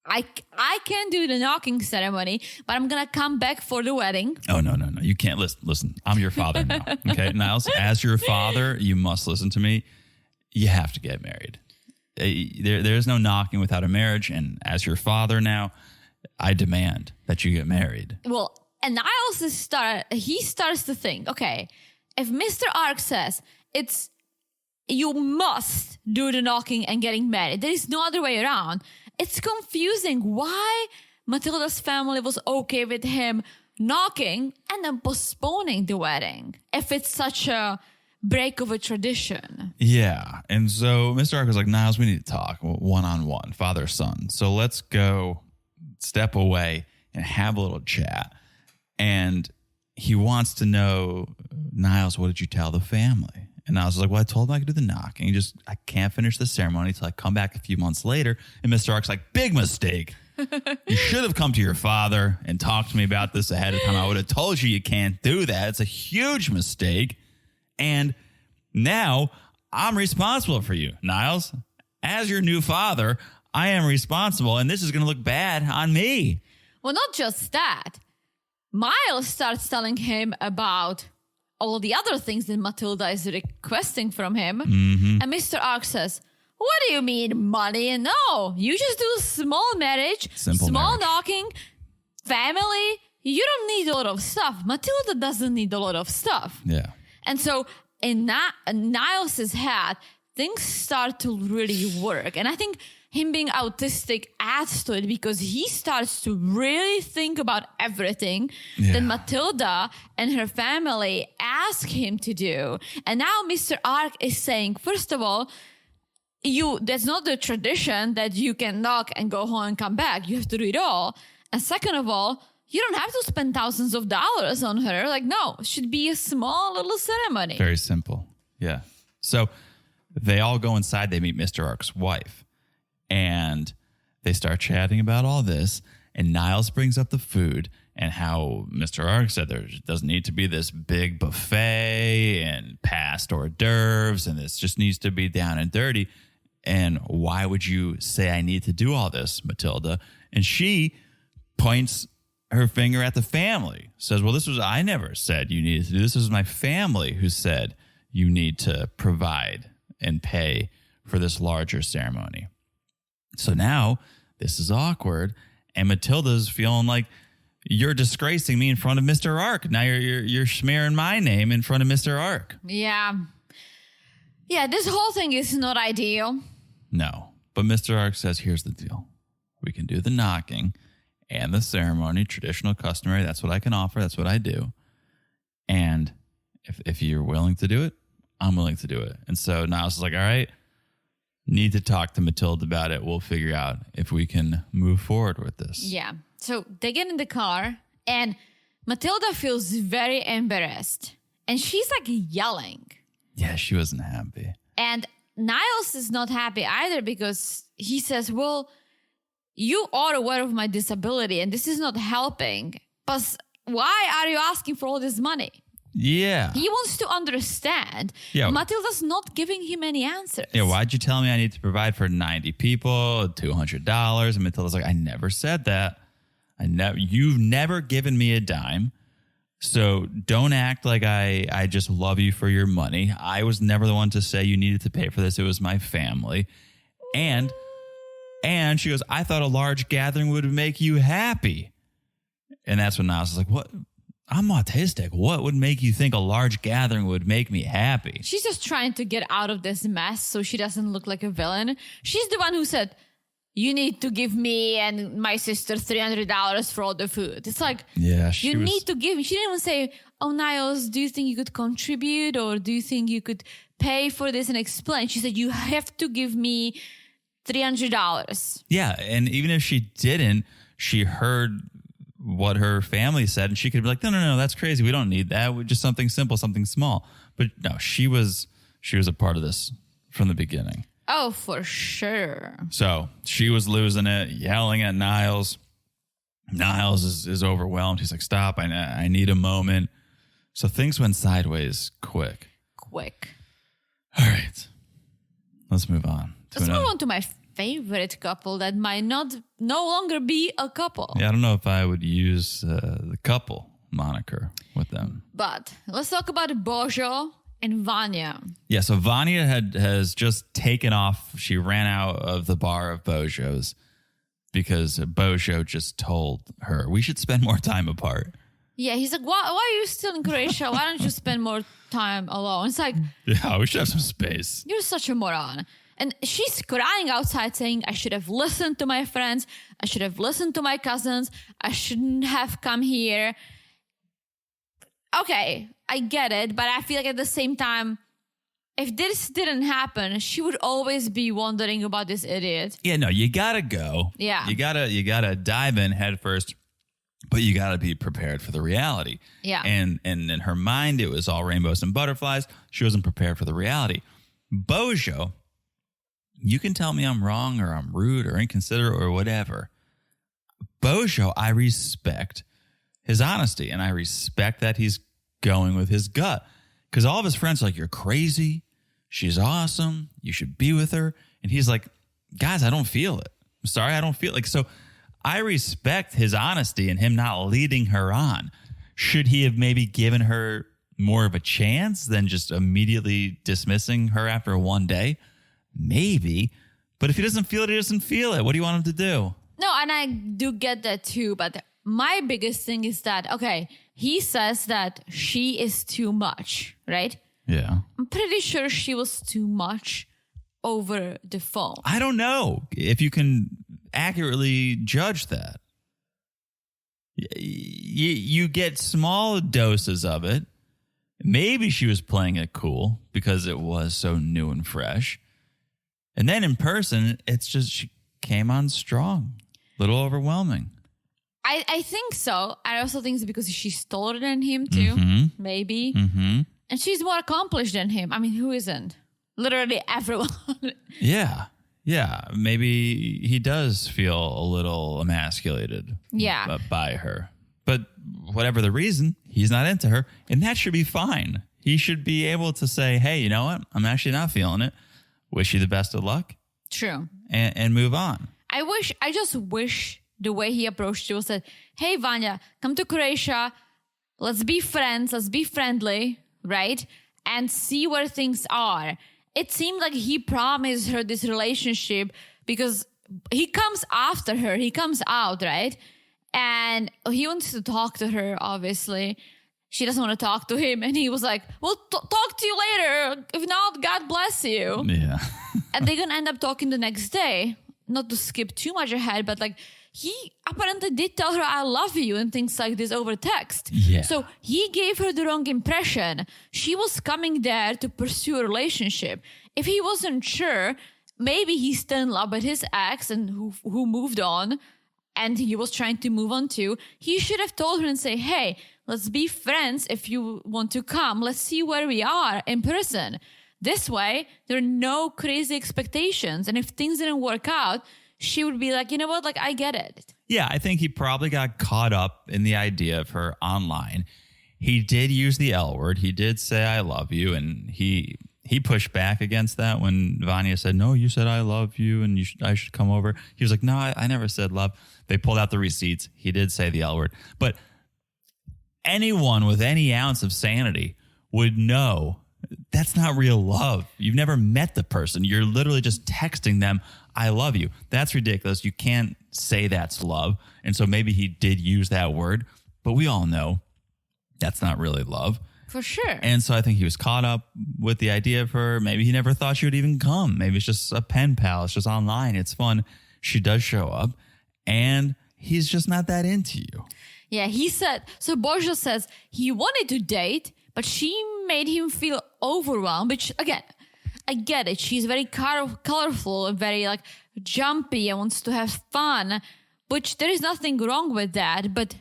I can do the knocking ceremony, but I'm going to come back for the wedding. Oh, no. You can't listen. I'm your father now. Okay, Niles, as your father, you must listen to me. You have to get married. There's no knocking without a marriage. And as your father now, I demand that you get married. Well, and Niles starts to think, okay, if Mr. Ark says you must do the knocking and getting married, there is no other way around. It's confusing why Matilda's family was okay with him knocking and then postponing the wedding if it's such a break of a tradition. Yeah. And so Mr. Ark was like, "Niles, we need to talk one-on-one, father-son. So let's go step away and have a little chat." And he wants to know, "Niles, what did you tell the family?" And I was like, "Well, I told him I could do the knocking. I can't finish the ceremony until I come back a few months later." And Mr. Ark's like, "Big mistake. You should have come to your father and talked to me about this ahead of time. I would have told you can't do that. It's a huge mistake. And now I'm responsible for you, Niles. As your new father, I am responsible, and this is going to look bad on me." Well, not just that. Miles starts telling him about all the other things that Matilda is requesting from him. Mm-hmm. And Mr. Ark says, "What do you mean money? No, you just do a small marriage, simple small marriage. knocking, family. You don't need a lot of stuff. Matilda doesn't need a lot of stuff." Yeah. And so in Niles' head, things start to really work. And I think him being autistic adds to it because he starts to really think about everything that Matilda and her family ask him to do. And now Mr. Ark is saying, first of all, that's not the tradition that you can knock and go home and come back. You have to do it all. And second of all, you don't have to spend thousands of dollars on her. Like, no, it should be a small little ceremony. Very simple. Yeah. So they all go inside. They meet Mr. Ark's wife. And they start chatting about all this. And Niles brings up the food and how Mr. Ark said there doesn't need to be this big buffet and past hors d'oeuvres. And this just needs to be down and dirty. And why would you say I need to do all this, Matilda? And she points her finger at the family, says, "Well, I never said you needed to do this. This is my family who said you need to provide and pay for this larger ceremony." So now this is awkward, and Matilda's feeling like, "You're disgracing me in front of Mr. Ark. Now you're smearing my name in front of Mr. Ark." Yeah, this whole thing is not ideal. No, but Mr. Ark says, "Here's the deal. We can do the knocking, and the ceremony, traditional, customary. That's what I can offer. That's what I do. And if you're willing to do it, I'm willing to do it. And so Niles is like, all right, need to talk to Matilda about it. We'll figure out if we can move forward with this. Yeah. So they get in the car and Matilda feels very embarrassed. And she's like yelling. Yeah, she wasn't happy. And Niles is not happy either because he says, well, you are aware of my disability and this is not helping. But why are you asking for all this money? Yeah. He wants to understand. Yeah. Matilda's not giving him any answers. Yeah, why'd you tell me I need to provide for 90 people, $200? And Matilda's like, I never said that. You've never given me a dime. So don't act like I just love you for your money. I was never the one to say you needed to pay for this. It was my family. And she goes, I thought a large gathering would make you happy. And that's when Niles is like, what? I'm autistic. What would make you think a large gathering would make me happy? She's just trying to get out of this mess so she doesn't look like a villain. She's the one who said, you need to give me and my sister $300 for all the food. It's like, yeah, need to give me. She didn't even say, oh, Niles, do you think you could contribute or do you think you could pay for this and explain? She said, you have to give me $300. Yeah, and even if she didn't, she heard what her family said, and she could be like, no, that's crazy. We don't need that. Just something simple, something small. But no, she was a part of this from the beginning. Oh, for sure. So she was losing it, yelling at Niles. Niles is overwhelmed. He's like, stop. I need a moment. So things went sideways quick. All right. Let's move on. Let's move on to my favorite couple that might no longer be a couple. Yeah, I don't know if I would use the couple moniker with them. But let's talk about Bojo and Veah. Yeah, so Veah has just taken off. She ran out of the bar of Bojo's because Bojo just told her, we should spend more time apart. Yeah, he's like, why are you still in Croatia? Why don't you spend more time alone? It's like, yeah, we should have some space. You're such a moron. And she's crying outside saying, I should have listened to my friends. I should have listened to my cousins. I shouldn't have come here. Okay, I get it. But I feel like at the same time, if this didn't happen, she would always be wondering about this idiot. Yeah, no, you gotta go. Yeah. You gotta dive in head first, but you gotta be prepared for the reality. Yeah. And in her mind, it was all rainbows and butterflies. She wasn't prepared for the reality. Bojo, you can tell me I'm wrong or I'm rude or inconsiderate or whatever. Bojo, I respect his honesty and I respect that he's going with his gut. Because all of his friends are like, you're crazy. She's awesome. You should be with her. And he's like, guys, I don't feel it. I'm sorry, I don't feel it. Like, so I respect his honesty and him not leading her on. Should he have maybe given her more of a chance than just immediately dismissing her after one day? Maybe. But if he doesn't feel it, he doesn't feel it. What do you want him to do? No, and I do get that too. But my biggest thing is that, okay, he says that she is too much, right? Yeah. I'm pretty sure she was too much over the phone. I don't know if you can accurately judge that. You get small doses of it. Maybe she was playing it cool because it was so new and fresh. And then in person, it's just she came on strong. A little overwhelming. I think so. I also think it's because she's taller than him too. Maybe. And she's more accomplished than him. I mean, who isn't? Literally everyone. Yeah. Maybe he does feel a little emasculated by her. But whatever the reason, he's not into her. And that should be fine. He should be able to say, hey, you know what? I'm actually not feeling it. Wish you the best of luck. True. And move on. I just wish the way he approached it was that, hey, Veah, come to Croatia. Let's be friends. Let's be friendly, right? And see where things are. It seemed like he promised her this relationship because he comes after her. He comes out, right? And he wants to talk to her, obviously. She doesn't want to talk to him. And he was like, well, talk to you later. If not, God bless you. Yeah. And they're going to end up talking the next day. Not to skip too much ahead, but like he apparently did tell her I love you and things like this over text. Yeah. So he gave her the wrong impression. She was coming there to pursue a relationship. If he wasn't sure, maybe he's still in love with his ex and who moved on, and he was trying to move on too. He should have told her and say, hey, let's be friends. If you want to come, let's see where we are in person. This way, there are no crazy expectations. And if things didn't work out, she would be like, you know what? Like, I get it. Yeah, I think he probably got caught up in the idea of her online. He did use the L word. He did say, I love you. And he pushed back against that when Vanya said, no, you said I love you and I should come over. He was like, no, I never said love. They pulled out the receipts. He did say the L word. But anyone with any ounce of sanity would know that's not real love. You've never met the person. You're literally just texting them, I love you. That's ridiculous. You can't say that's love. And so maybe he did use that word, but we all know that's not really love. For sure. And so I think he was caught up with the idea of her. Maybe he never thought she would even come. Maybe it's just a pen pal. It's just online. It's fun. She does show up and he's just not that into you. Yeah, he said, so Bojo says he wanted to date, but she made him feel overwhelmed, which again, I get it. She's very colorful and very like jumpy and wants to have fun, which there is nothing wrong with that. But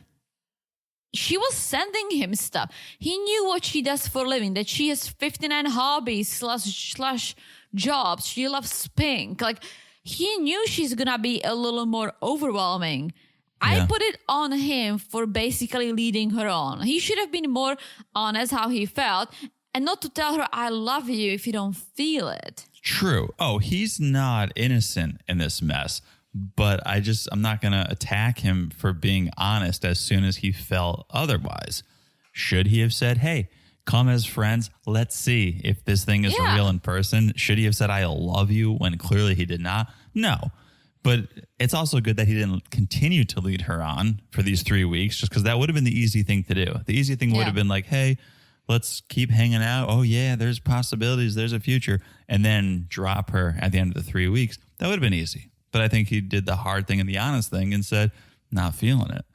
she was sending him stuff. He knew what she does for a living, that she has 59 hobbies slash jobs. She loves pink. Like, he knew she's going to be a little more overwhelming. Yeah. I put it on him for basically leading her on. He should have been more honest how he felt and not to tell her, I love you if you don't feel it. True. Oh, he's not innocent in this mess. But I'm not going to attack him for being honest as soon as he felt otherwise. Should he have said, hey, come as friends. Let's see if this thing is real in person. Should he have said, I love you when clearly he did not? No. But it's also good that he didn't continue to lead her on for these 3 weeks, just because that would have been the easy thing to do. The easy thing would have been like, hey, let's keep hanging out. Oh, yeah, there's possibilities. There's a future. And then drop her at the end of the 3 weeks. That would have been easy. But I think he did the hard thing and the honest thing and said, not feeling it.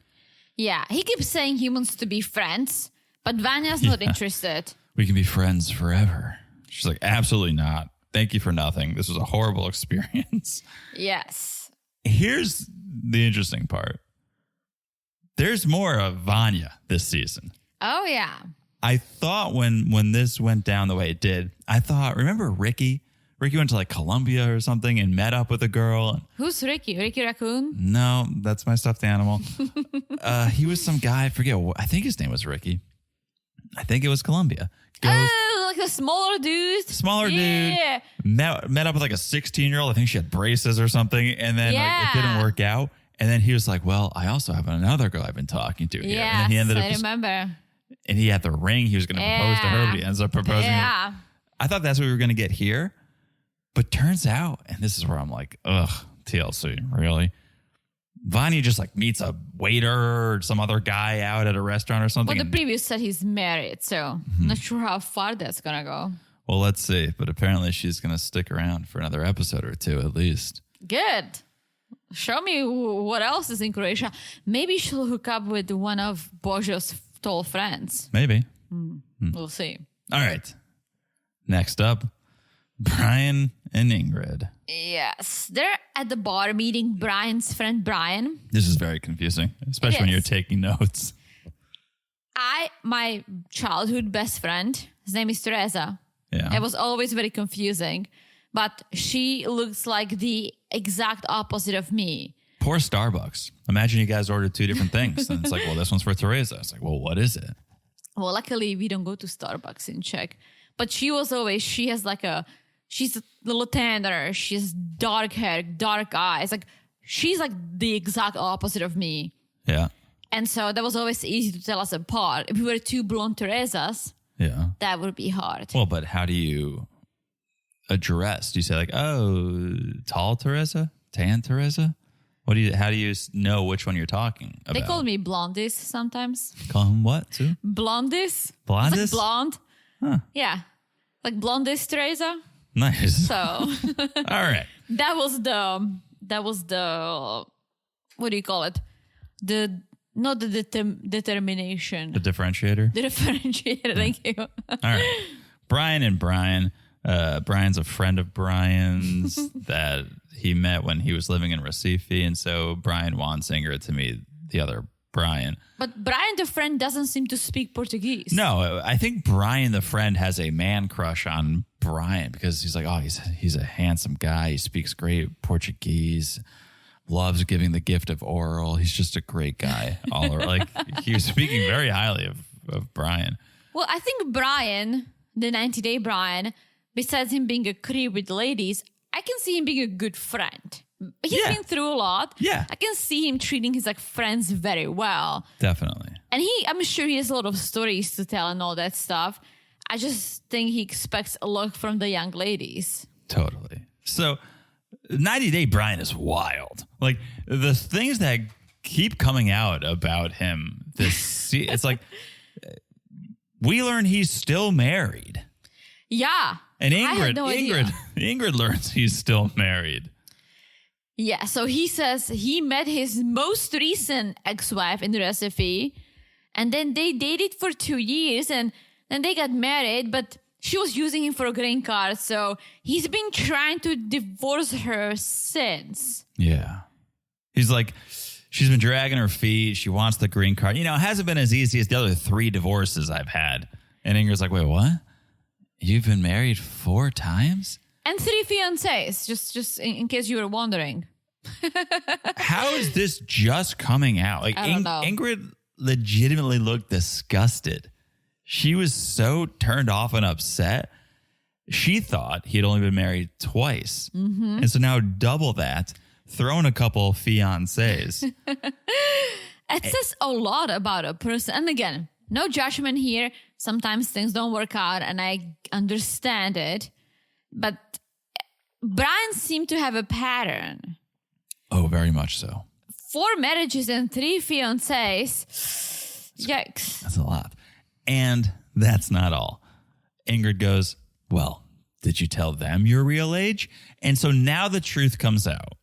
Yeah, he keeps saying he wants to be friends, but Vanya's not interested. We can be friends forever. She's like, absolutely not. Thank you for nothing. This was a horrible experience. Yes. Here's the interesting part. There's more of Vanya this season. Oh, yeah. I thought when this went down the way it did, I thought, remember Ricky? Ricky went to like Colombia or something and met up with a girl. Who's Ricky? Ricky Raccoon? No, that's my stuffed animal. He was some guy. I forget. I think his name was Ricky. I think it was Colombia. Oh, like a smaller dude. Dude. Met up with like a 16-year-old. I think she had braces or something. And then like, it didn't work out. And then he was like, well, I also have another girl I've been talking to here. Yes, and then he ended up I remember. And he had the ring. He was going to propose to her, but he ends up proposing. Yeah. I thought that's what we were going to get here. But turns out, and this is where I'm like, ugh, TLC, really? Vanya just like meets a waiter or some other guy out at a restaurant or something. Well, the preview said he's married, so I'm not sure how far that's going to go. Well, let's see. But apparently she's going to stick around for another episode or two at least. Good. Show me what else is in Croatia. Maybe she'll hook up with one of Bojo's tall friends. Maybe. We'll see. All right. Next up, Brian and Ingrid. Yes. They're at the bar meeting Brian's friend Brian. This is very confusing, especially when you're taking notes. My childhood best friend, his name is Teresa. Yeah. It was always very confusing, but she looks like the exact opposite of me. Poor Starbucks. Imagine you guys ordered two different things. And it's like, well, this one's for Teresa. It's like, well, what is it? Well, luckily we don't go to Starbucks in Czech. But she has like she's a little tanner. She has dark hair, dark eyes. Like, she's like the exact opposite of me. Yeah. And so that was always easy to tell us apart. If we were two blonde Teresas, that would be hard. Well, but how do you address? Do you say like, oh, tall Teresa? Tan Teresa? How do you know which one you're talking about? They call me Blondis sometimes. Call him what too? Blondis. Blondis? It's like blonde. Huh. Yeah. Like Blondis Teresa. Nice. So all right. that was the what do you call it? Not the determination. The differentiator? The differentiator, thank you. All right. Brian and Brian. Brian's a friend of Brian's that he met when he was living in Recife. And so Brian wants Ingrid to meet the other Brian. But Brian, the friend, doesn't seem to speak Portuguese. No, I think Brian, the friend, has a man crush on Brian because he's like, oh, he's a handsome guy. He speaks great Portuguese, loves giving the gift of oral. He's just a great guy. Like he was speaking very highly of Brian. Well, I think Brian, the 90-day Brian, besides him being a creep with ladies, I can see him being a good friend. He's been through a lot. Yeah. I can see him treating his friends very well. Definitely. And I'm sure he has a lot of stories to tell and all that stuff. I just think he expects a lot from the young ladies. Totally. So 90-day Brian is wild. Like the things that keep coming out about him, it's like we learn he's still married. Yeah. And I had no idea. Ingrid learns he's still married. Yeah, so he says he met his most recent ex-wife in the recipe, and then they dated for 2 years, and then they got married, but she was using him for a green card, so he's been trying to divorce her since. Yeah. He's like, she's been dragging her feet. She wants the green card. You know, it hasn't been as easy as the other 3 divorces I've had. And Ingrid's like, wait, what? You've been married 4 times? And 3 fiancés, just in case you were wondering. How is this just coming out? Like I don't know. Ingrid legitimately looked disgusted. She was so turned off and upset. She thought he had only been married twice. Mm-hmm. And so now double that, thrown a couple fiancés. It says a lot about a person. And again, no judgment here. Sometimes things don't work out, and I understand it. But Brian seemed to have a pattern. Oh, very much so. 4 marriages and 3 fiancés. Yikes. That's a lot. And that's not all. Ingrid goes, well, did you tell them your real age? And so now the truth comes out.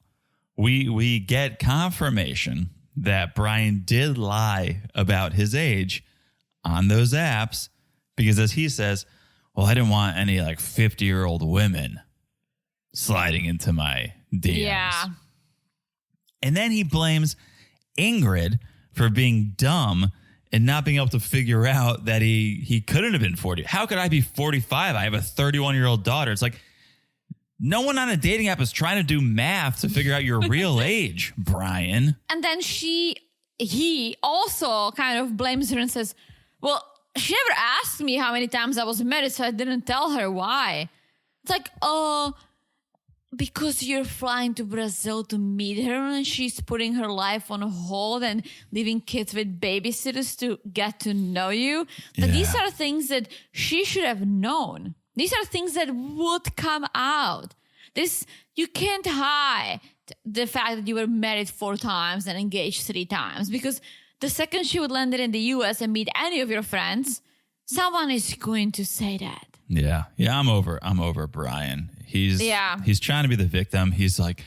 We get confirmation that Brian did lie about his age on those apps because, as he says, well, I didn't want any 50-year-old women sliding into my DMs. Yeah. And then he blames Ingrid for being dumb and not being able to figure out that he couldn't have been 40. How could I be 45? I have a 31-year-old daughter. It's like no one on a dating app is trying to do math to figure out your real age, Brian. And then he also kind of blames her and says, well, she never asked me how many times I was married, so I didn't tell her why. It's like, oh, because you're flying to Brazil to meet her and she's putting her life on hold and leaving kids with babysitters to get to know you. But these are things that she should have known. These are things that would come out. You can't hide the fact that you were married 4 times and engaged 3 times, because the second she would land in the US and meet any of your friends, someone is going to say that. Yeah. Yeah, I'm over Brian. He's trying to be the victim. He's like,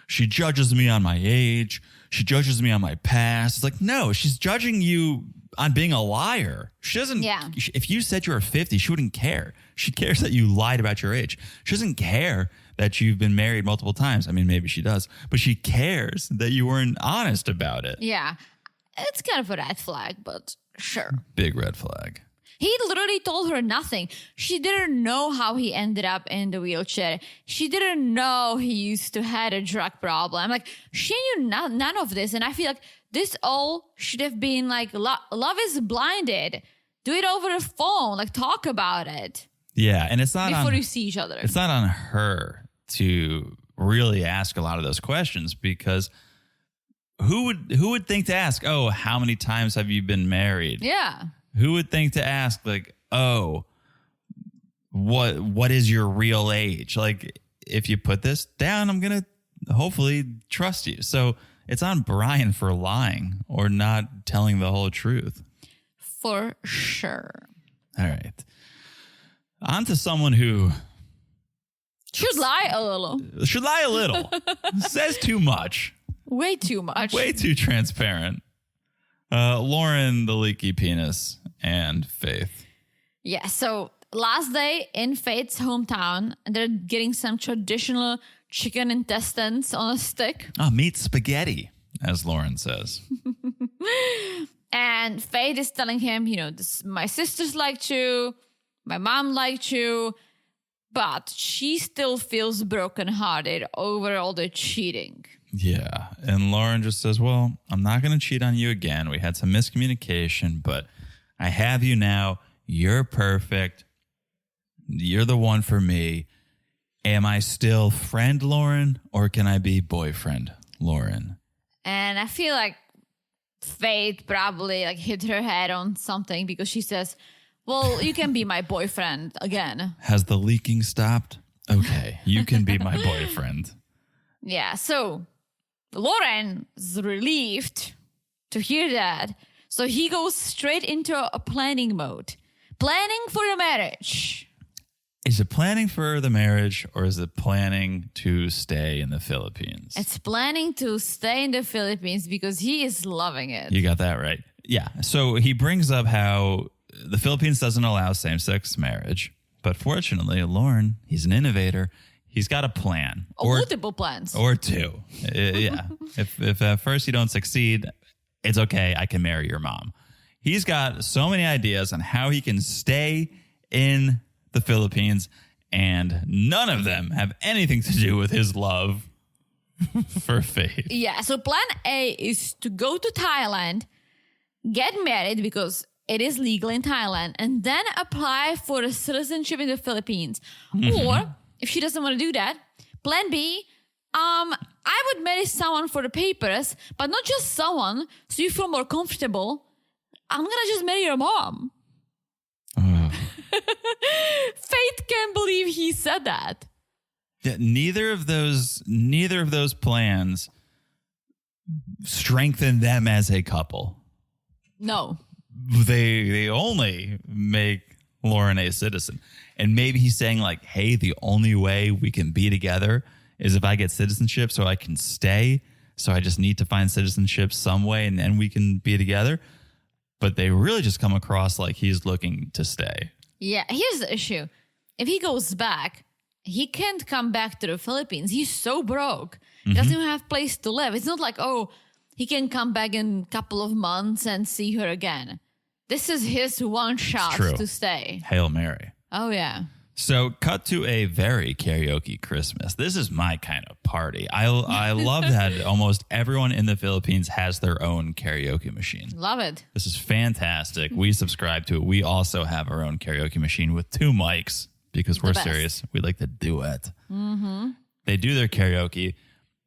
she judges me on my age. She judges me on my past. It's like, no, she's judging you on being a liar. She doesn't. Yeah. If you said you were 50, she wouldn't care. She cares that you lied about your age. She doesn't care that you've been married multiple times. I mean, maybe she does, but she cares that you weren't honest about it. Yeah. It's kind of a red flag, but sure. Big red flag. He literally told her nothing. She didn't know how he ended up in the wheelchair. She didn't know he used to had a drug problem. She knew none of this. And I feel like this all should have been love is blinded. Do it over the phone. Talk about it. Yeah. And it's not before you see each other. It's not on her to really ask a lot of those questions, because who would think to ask, oh, how many times have you been married? Yeah. Who would think to ask, oh, what is your real age? If you put this down, I'm going to hopefully trust you. So it's on Brian for lying or not telling the whole truth. For sure. All right. On to someone who should lie a little. Says too much. Way too much. Way too transparent. Loren, the leaky penis, and Faith. Yeah, so last day in Faith's hometown, and they're getting some traditional chicken intestines on a stick. Oh, meat spaghetti, as Loren says. And Faith is telling him, my sisters liked you, my mom liked you, but she still feels brokenhearted over all the cheating. Yeah, and Loren just says, well, I'm not going to cheat on you again. We had some miscommunication, but I have you now. You're perfect. You're the one for me. Am I still friend Loren, or can I be boyfriend Loren? And I feel like Faith probably hit her head on something because she says, well, you can be my boyfriend again. Has the leaking stopped? Okay, you can be my boyfriend. Yeah, so Loren is relieved to hear that. So he goes straight into a planning mode. Planning for the marriage. Is it planning for the marriage, or is it planning to stay in the Philippines? It's planning to stay in the Philippines because he is loving it. You got that right. Yeah. So he brings up how the Philippines doesn't allow same-sex marriage. But fortunately, Loren, he's an innovator. He's got a plan. Multiple plans. Or two. Yeah. If at first you don't succeed, it's okay. I can marry your mom. He's got so many ideas on how he can stay in the Philippines, and none of them have anything to do with his love for Faith. Yeah, so plan A is to go to Thailand, get married because it is legal in Thailand, and then apply for a citizenship in the Philippines. Or, if she doesn't want to do that, plan B, I would marry someone for the papers, but not just someone, so you feel more comfortable. I'm going to just marry your mom. Faith can't believe he said that. Yeah, neither of those plans strengthen them as a couple. No. They only make Loren a citizen. And maybe he's saying hey, the only way we can be together is if I get citizenship so I can stay. So I just need to find citizenship some way and then we can be together. But they really just come across like he's looking to stay. Yeah, here's the issue. If he goes back, he can't come back to the Philippines. He's so broke. He doesn't even have a place to live. It's not he can come back in a couple of months and see her again. This is his one shot to stay. Hail Mary. Oh, yeah. So cut to a very karaoke Christmas. This is my kind of party. I love that almost everyone in the Philippines has their own karaoke machine. Love it. This is fantastic. We subscribe to it. We also have our own karaoke machine with 2 mics because we're serious. We like to duet. Mm-hmm. They do their karaoke.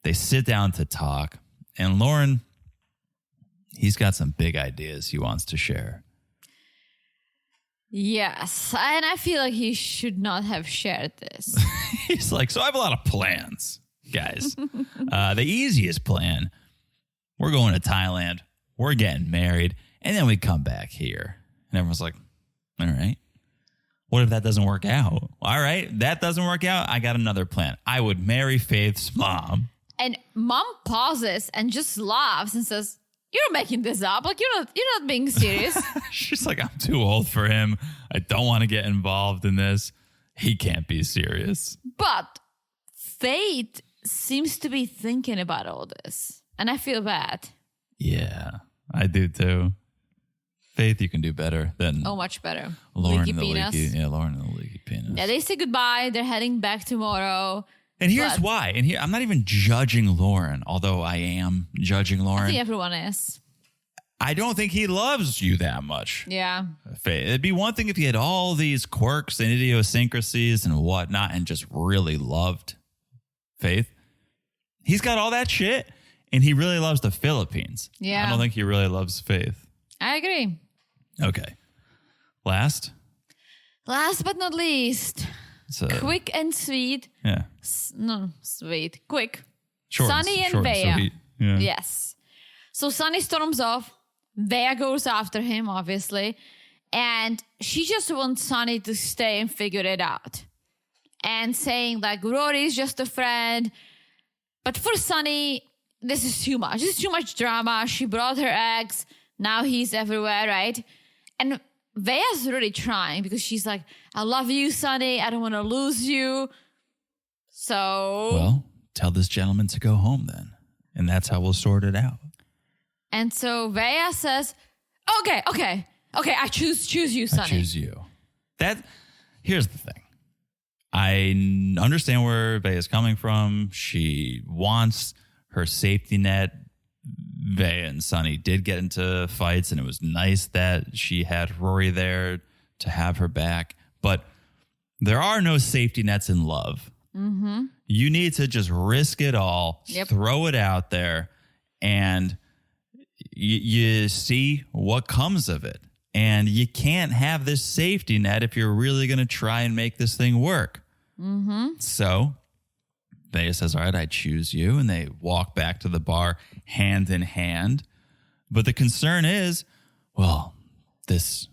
They sit down to talk. And Loren, he's got some big ideas he wants to share. Yes, and I feel like he should not have shared this. He's like, so I have a lot of plans, guys. The easiest plan, we're going to Thailand, we're getting married, and then we come back here. And everyone's like, all right. What if that doesn't work out? All right, that doesn't work out. I got another plan. I would marry Faith's mom. And mom pauses and just laughs and says, you're making this up. You're not being serious. She's like, I'm too old for him. I don't want to get involved in this. He can't be serious. But Faith seems to be thinking about all this. And I feel bad. Yeah, I do too. Faith, you can do better than much better. Loren leaky the penis. Loren the leaky penis. Yeah, they say goodbye. They're heading back tomorrow. And here's why. And here, I'm not even judging Loren, although I am judging Loren. I think everyone is. I don't think he loves you that much. Yeah. Faith. It'd be one thing if he had all these quirks and idiosyncrasies and whatnot and just really loved Faith. He's got all that shit, and he really loves the Philippines. Yeah. I don't think he really loves Faith. I agree. Okay. Last but not least, quick and sweet. Yeah. Sweet. Quick. Short, Sunny and Veah. Yes. So Sunny storms off. Veah goes after him, obviously. And she just wants Sunny to stay and figure it out. And saying Rory's just a friend. But for Sunny, this is too much. This is too much drama. She brought her ex. Now he's everywhere, right? And Veah's really trying because she's like, I love you, Sonny. I don't want to lose you. So... Well, tell this gentleman to go home then. And that's how we'll sort it out. And so Veah says, okay, I choose you, Sonny. I choose you. Here's the thing. I understand where Veah's coming from. She wants her safety net. Veah and Sonny did get into fights, and it was nice that she had Rory there to have her back. But there are no safety nets in love. Mm-hmm. You need to just risk it all, throw it out there, and you see what comes of it. And you can't have this safety net if you're really going to try and make this thing work. Mm-hmm. So Veah says, all right, I choose you. And they walk back to the bar hand in hand. But the concern is, well, this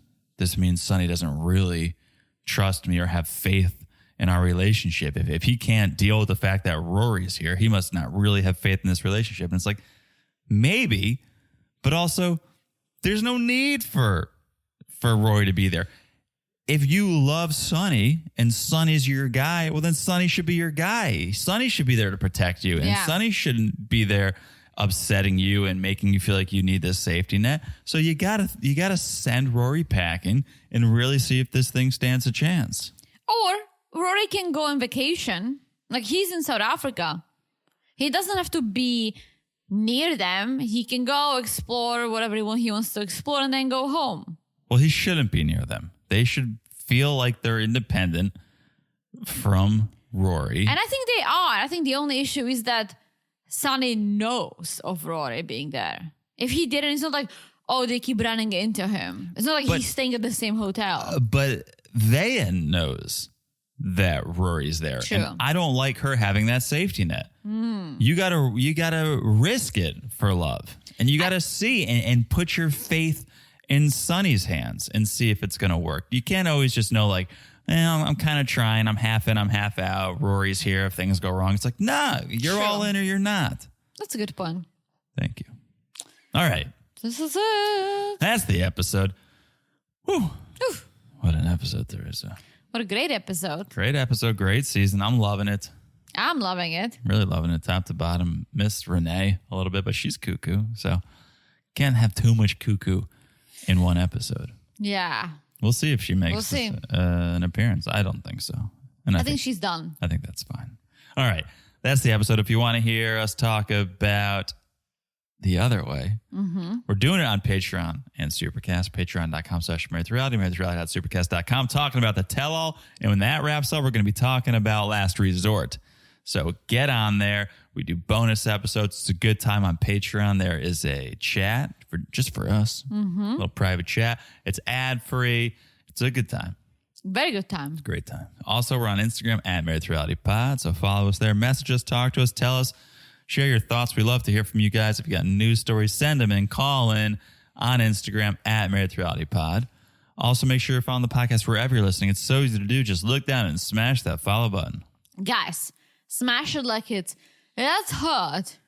means Sonny doesn't really trust me or have faith in our relationship. If he can't deal with the fact that Rory's here, he must not really have faith in this relationship. And it's like, maybe, but also there's no need for Rory to be there. If you love Sonny and Sonny's your guy, well, then Sonny should be your guy. Sonny should be there to protect you. And Sonny shouldn't be there upsetting you and making you feel like you need this safety net. So you gotta send Rory packing and really see if this thing stands a chance. Or Rory can go on vacation. Like, he's in South Africa. He doesn't have to be near them. He can go explore whatever he wants to explore and then go home. Well, he shouldn't be near them. They should feel like they're independent from Rory. And I think they are. I think the only issue is that Sonny knows of Rory being there. If he didn't, it's not like, oh, they keep running into him. It's not like he's staying at the same hotel. But Veah knows that Rory's there. True. And I don't like her having that safety net. You gotta risk it for love. And you gotta see and put your faith in Sonny's hands and see if it's going to work. You can't always just know, like, I'm kind of trying. I'm half in, I'm half out. Rory's here if things go wrong. It's like, nah, you're all in or you're not. That's a good point. Thank you. All right. This is it. That's the episode. Whew. What an episode there is. What a great episode. Great episode. Great season. I'm loving it. I'm loving it. Really loving it top to bottom. Missed Renee a little bit, but she's cuckoo. So can't have too much cuckoo in one episode. Yeah. We'll see if she makes an appearance. I don't think so. And I think she's done. I think that's fine. All right. That's the episode. If you want to hear us talk about the other way, we're doing it on Patreon and Supercast. Patreon.com/MarriedToReality, MarriedToReality.supercast.com. Talking about the tell-all. And when that wraps up, we're going to be talking about Last Resort. So get on there. We do bonus episodes. It's a good time on Patreon. There is a chat just for us, a little private chat. It's ad-free. It's a good time. Very good time. It's a great time. Also, we're on Instagram at MarriedToRealityPod. So follow us there. Message us, talk to us, tell us, share your thoughts. We love to hear from you guys. If you got news stories, send them in. Call in on Instagram at MarriedToRealityPod. Also, make sure you're following the podcast wherever you're listening. It's so easy to do. Just look down and smash that follow button. Guys, smash it like it's hot.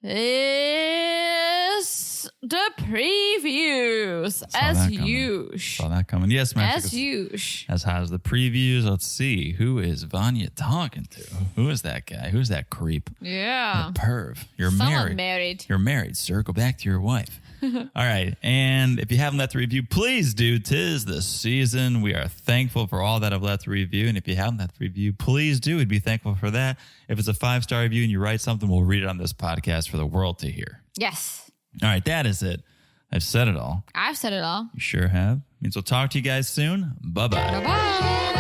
It's the previews as usual. Saw that coming. Yes, smash as usual. As hot as the previews. Let's see. Who is Vanya talking to? Who is that guy? Who's that creep? Yeah. The perv. You're Someone married. You're married, sir. Go back to your wife. All right. And if you haven't left a review, please do. 'Tis the season. We are thankful for all that have left a review. And if you haven't left a review, please do. We'd be thankful for that. If it's a 5-star review and you write something, we'll read it on this podcast for the world to hear. Yes. All right. That is it. I've said it all. I've said it all. You sure have. Means we'll talk to you guys soon. Bye-bye. Bye-bye.